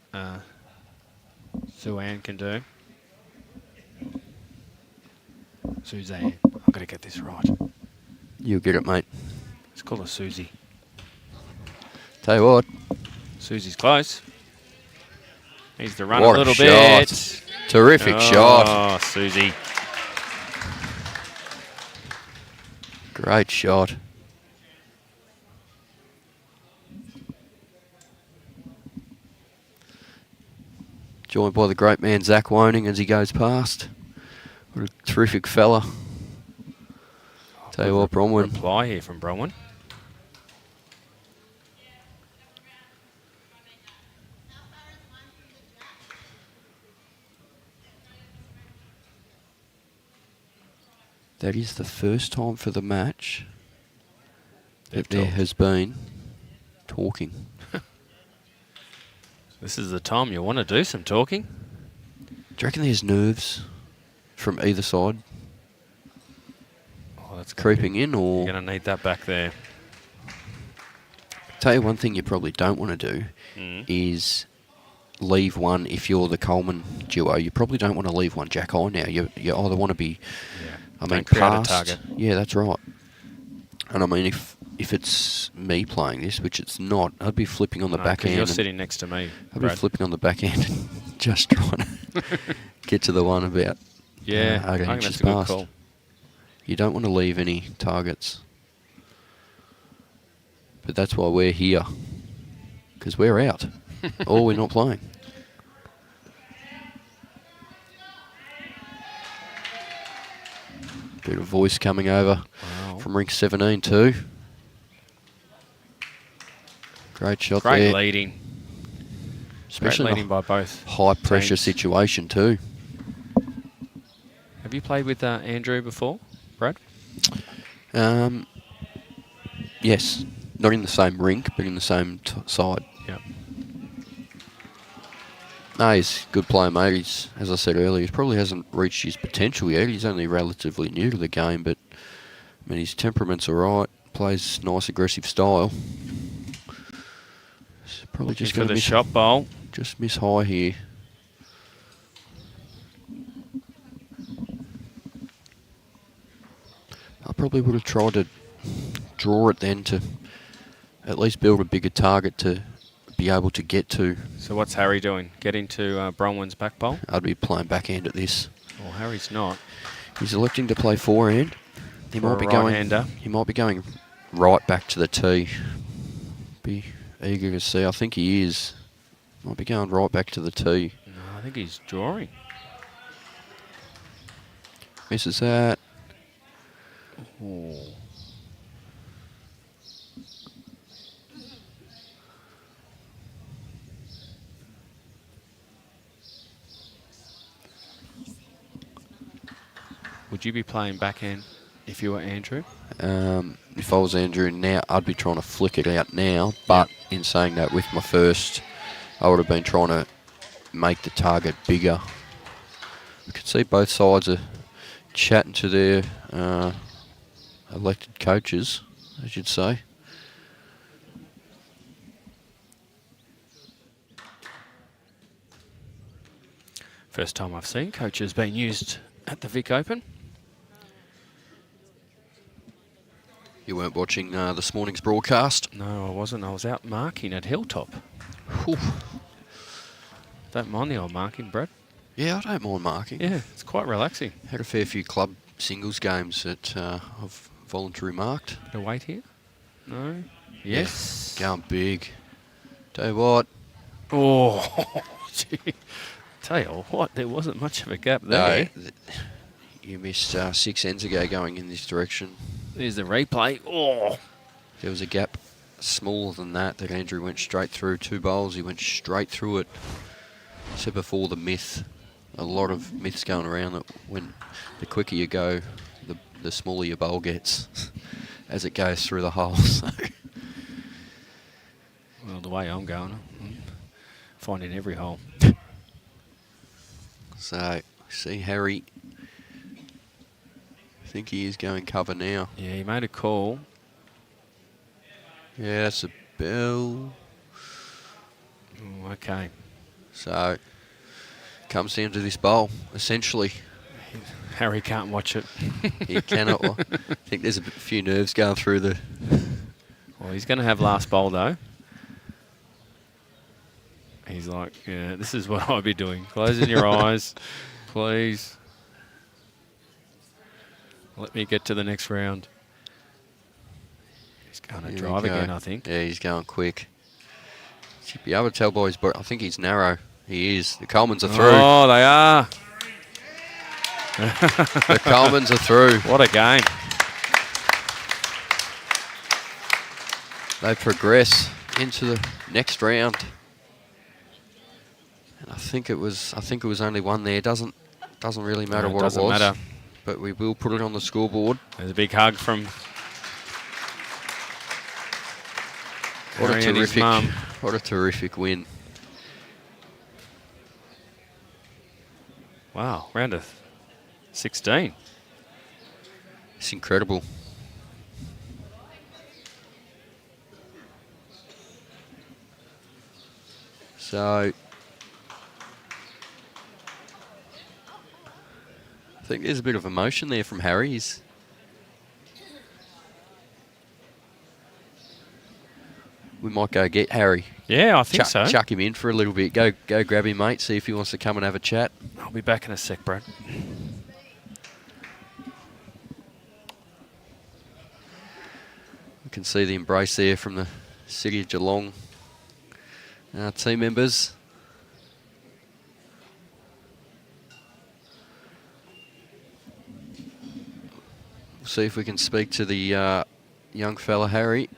Suzanne can do. Suzanne. I've got to get this right. You'll get it, mate. Let's call her Susie. Tell you what. Susie's close. Needs to run What a little shot. bit. Terrific shot. Oh, Susie. Great shot. Joined by the great man Zach Woning as he goes past. What a terrific fella. Tell you what, Bronwyn. Reply here from Bronwyn. That is the first time for the match They've that there talked. has been talking. This is the time you want to do some talking. Do you reckon there's nerves from either side Oh, that's creeping in, You're or going to need that back there. tell you one thing you probably don't want to do is leave one. If you're the Coleman duo, you probably don't want to leave one jack high now. You either want to be, I mean, Don't create a past. target. Yeah, that's right. And I mean, if it's me playing this, which it's not, I'd be flipping on the No, back 'cause end. You're and sitting next to me, I'd be Brad. flipping on the back end and just trying to get to the one about Yeah, I 18 think inches that's a good past. call. You don't want to leave any targets. But that's why we're here. Because we're out. Or we're not playing. Bit of voice coming over Wow. from rink 17 too. Great shot Great there. leading. Especially Great in leading by both. a high pressure teams. situation too. Have you played with Andrew before, Brad? Yes. Not in the same rink, but in the same side. Yeah. No, he's a good player, mate. He's, as I said earlier, he probably hasn't reached his potential yet. He's only relatively new to the game, but I mean, his temperament's all right. Plays nice, aggressive style. He's probably just For going the to shot bowl. just miss high here. I probably would have tried to draw it then to at least build a bigger target to be able to get to. So what's Harry doing? Getting to Bronwyn's back bowl? I'd be playing backhand at this. Well, Harry's not. He's electing to play forehand. He For might a be going. right-hander. He might be going right back to the tee. Be eager to see. I think he is. Might be going right back to the tee. No, I think he's drawing. Misses that. Oh. Would you be playing backhand if you were Andrew? If I was Andrew now, I'd be trying to flick it out now. But in saying that, with my first, I would have been trying to make the target bigger. I could see both sides are chatting to their elected coaches, I should say. First time I've seen coaches being used at the Vic Open. You weren't watching this morning's broadcast? No, I wasn't. I was out marking at Hilltop. Whew. Don't mind the old marking, Brad. Yeah, I don't mind marking. Yeah, it's quite relaxing. Had a fair few club singles games that I've voluntary marked. Bit of weight here? No? Yes. Yeah, going big. Tell you what. Oh, gee. Tell you what, there wasn't much of a gap there. You missed 6 ends ago going in this direction. There's the replay. Oh, There was a gap smaller than that Andrew went straight through. 2 bowls, he went straight through it. Said before, the myth, a lot of myths going around that when the quicker you go, the smaller your bowl gets as it goes through the hole. So. well, the way I'm going, I'm finding every hole. So, see Harry. I think he is going cover now. Yeah, he made a call. Yeah, that's a bell. Oh, okay. So, comes down to this bowl, essentially. Harry can't watch it. He cannot. I think there's a few nerves going through the... Well, he's going to have last bowl, though. He's like, yeah, this is what I'd be doing. Closing your eyes, please. Let me get to the next round. He's going to drive again, I think. Yeah, he's going quick. Should be able to tell by his body. I think he's narrow. He is. The Colemans are through. Oh, they are. The Colemans are through. What a game. They progress into the next round. And I think it was only one there. Doesn't really matter what it was. Doesn't matter. But we will put it on the scoreboard. There's a big hug from Harry and his mum. What a terrific win. Wow, round of 16. It's incredible. So I think there's a bit of emotion there from Harry. We might go get Harry. Yeah, I think so. Chuck him in for a little bit. Go grab him, mate. See if he wants to come and have a chat. I'll be back in a sec, Brad. You can see the embrace there from the City of Geelong team members. We'll see if we can speak to the young fella, Harry.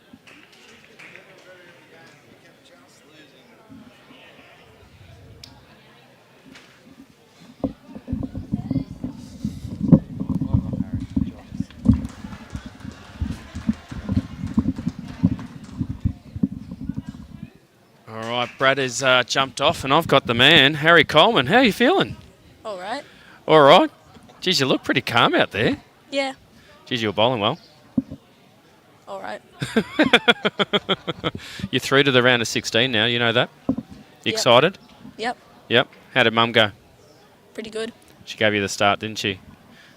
All right, Brad has jumped off, and I've got the man, Harry Coleman. How are you feeling? All right. All right. Geez, you look pretty calm out there. Yeah. Geez, you were bowling well. All right. You're through to the round of 16 now. You know that? You Yep. excited? Yep. Yep. How did Mum go? Pretty good. She gave you the start, didn't she?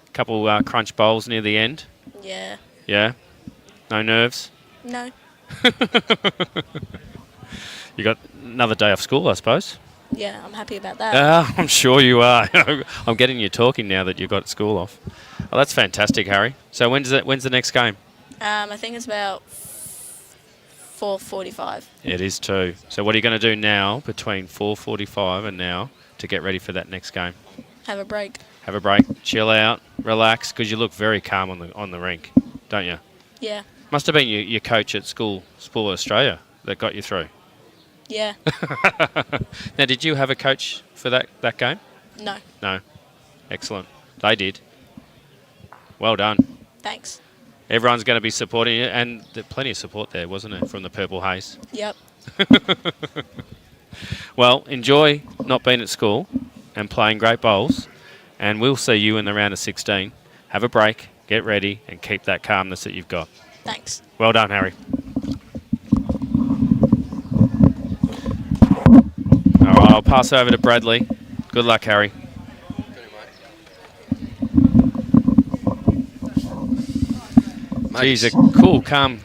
A couple crunch bowls near the end. Yeah. Yeah? No nerves? No. You got another day off school, I suppose? Yeah, I'm happy about that. I'm sure you are. I'm getting you talking now that you've got school off. Oh, that's fantastic, Harry. So when's the next game? I think it's about 4:45. It is too. So what are you going to do now between 4:45 and now to get ready for that next game? Have a break. Have a break, chill out, relax, because you look very calm on the rink, don't you? Yeah. Must have been your coach at school, Sport Australia, that got you through. Yeah. Now, did you have a coach for that game? No. No. Excellent. They did. Well done. Thanks. Everyone's going to be supporting you, and there's plenty of support there, wasn't it, from the Purple Haze? Yep. Well, enjoy not being at school and playing great bowls, and we'll see you in the round of 16. Have a break, get ready, and keep that calmness that you've got. Thanks. Well done, Harry. All right, I'll pass over to Bradley. Good luck, Harry. He's a cool, calm,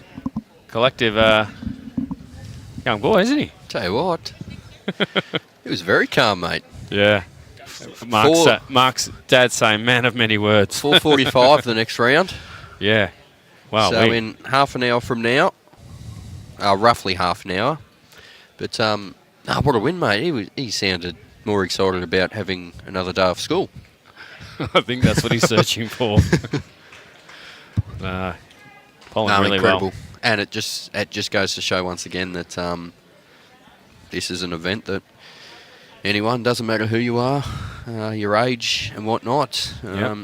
collective young boy, isn't he? Tell you what, he was very calm, mate. Yeah. Mark's dad saying man of many words. 4:45 the next round. Yeah. Wow. So in half an hour from now, roughly half an hour. But what a win, mate. He sounded more excited about having another day off school. I think that's what he's searching for. Polling really incredible. well. And it just goes to show once again that this is an event that anyone, doesn't matter who you are, your age and whatnot,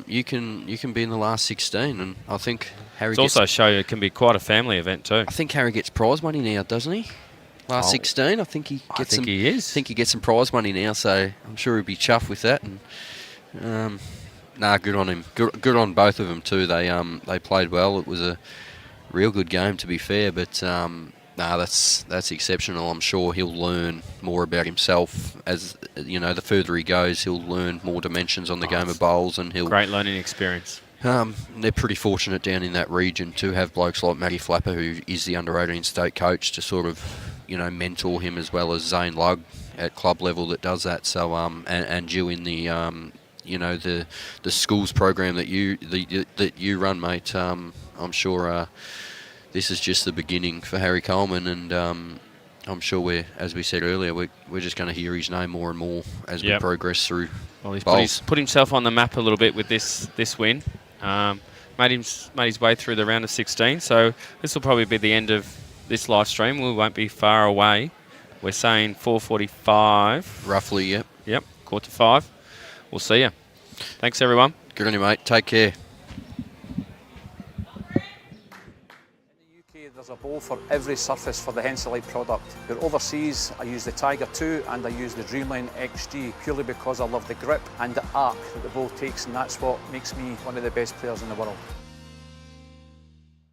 you can be in the last 16. And I think Harry It's also show it can be quite a family event too. I think Harry gets prize money now, doesn't he? Last 16, I think he gets is. I think he gets some prize money now, so I'm sure he'll be chuffed with that. And good on him. Good on both of them too. They played well. It was a real good game, to be fair. But that's exceptional. I'm sure he'll learn more about himself as the further he goes. He'll learn more dimensions on the game of bowls, and he'll great learning experience. They're pretty fortunate down in that region to have blokes like Matty Flapper, who is the under-18 state coach, to sort of mentor him, as well as Zane Lugg at club level that does that. So and you in the the schools program that you run, mate. I'm sure this is just the beginning for Harry Coleman, and I'm sure as we said earlier, we're just going to hear his name more and more as we progress through. Well, he's put himself on the map a little bit with this win. Made his way through the round of 16. So this will probably be the end of this live stream. We won't be far away. We're saying 4:45. Roughly, yep. Yep, 4:45. We'll see you. Thanks, everyone. Good on you, mate. Take care. There's a bowl for every surface for the Henselite product. Here overseas, I use the Tiger 2 and I use the Dreamline XG purely because I love the grip and the arc that the ball takes, and that's what makes me one of the best players in the world.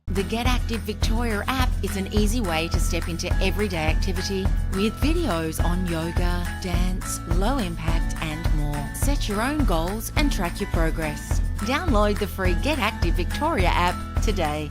The Get Active Victoria app is an easy way to step into everyday activity with videos on yoga, dance, low impact and more. Set your own goals and track your progress. Download the free Get Active Victoria app today.